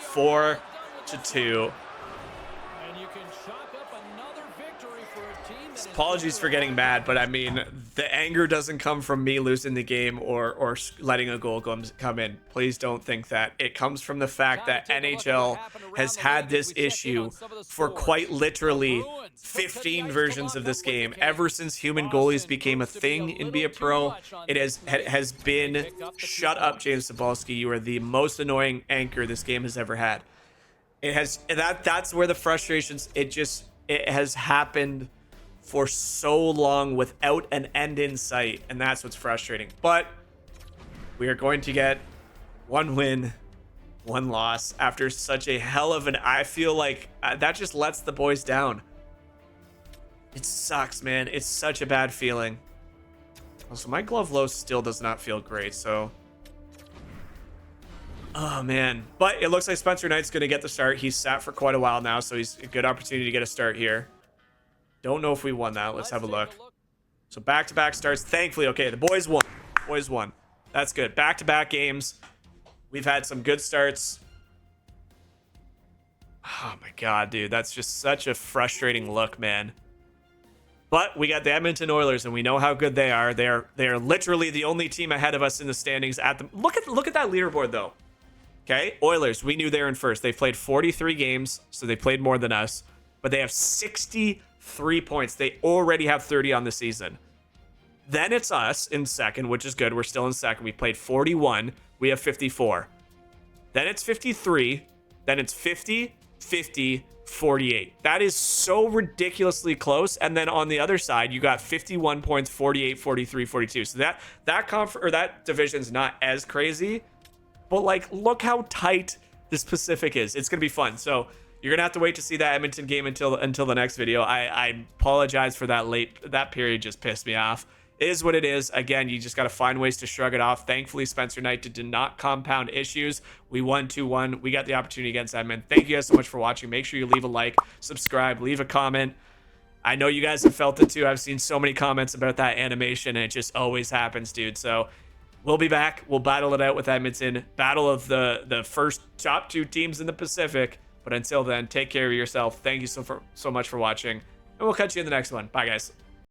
4-2. And you can chalk up another victory for a Apologies for getting mad, but I mean, the anger doesn't come from me losing the game or letting a goal come in. Please don't think that. It comes from the fact that NHL has had this issue for quite literally 15 versions of this game. Ever since human goalies became a thing in Be a Pro, it has been, shut up, James Cebulski. You are the most annoying anchor this game has ever had. It has, that's where the frustrations, it has happened for so long without an end in sight, and that's what's frustrating. But we are going to get one win, one loss after such a hell of an, I feel like that just lets the boys down. It sucks, man. It's such a bad feeling. Also, my glove low still does not feel great, so oh man. But it looks like Spencer Knight's gonna get the start. He's sat for quite a while now, so he's a good opportunity to get a start here. Don't know if we won that. Let's have a look. So back-to-back starts. Thankfully, okay, the boys won. Boys won. That's good. Back-to-back games. We've had some good starts. Oh my god, dude. That's just such a frustrating look, man. But we got the Edmonton Oilers, and we know how good they are. They are literally the only team ahead of us in the standings at the look at that leaderboard though. Okay? Oilers, we knew they were in first. They played 43 games, so they played more than us. But they have 63 points. They already have 30 on the season. Then it's us in second, which is good. We're still in second. We played 41. We have 54. Then it's 53. Then it's 50, 50, 48. That is so ridiculously close. And then on the other side, you got 51 points, 48, 43, 42. So that division's not as crazy. But like, look how tight this Pacific is. It's going to be fun. So you're going to have to wait to see that Edmonton game until the next video. I apologize for that period just pissed me off. It is what it is. Again, you just got to find ways to shrug it off. Thankfully, Spencer Knight did not compound issues. We won 2-1. We got the opportunity against Edmonton. Thank you guys so much for watching. Make sure you leave a like, subscribe, leave a comment. I know you guys have felt it too. I've seen so many comments about that animation, and it just always happens, dude. So we'll be back. We'll battle it out with Edmonton. Battle of the first top 2 teams in the Pacific. But until then, take care of yourself. Thank you so much for watching, and we'll catch you in the next one. Bye, guys.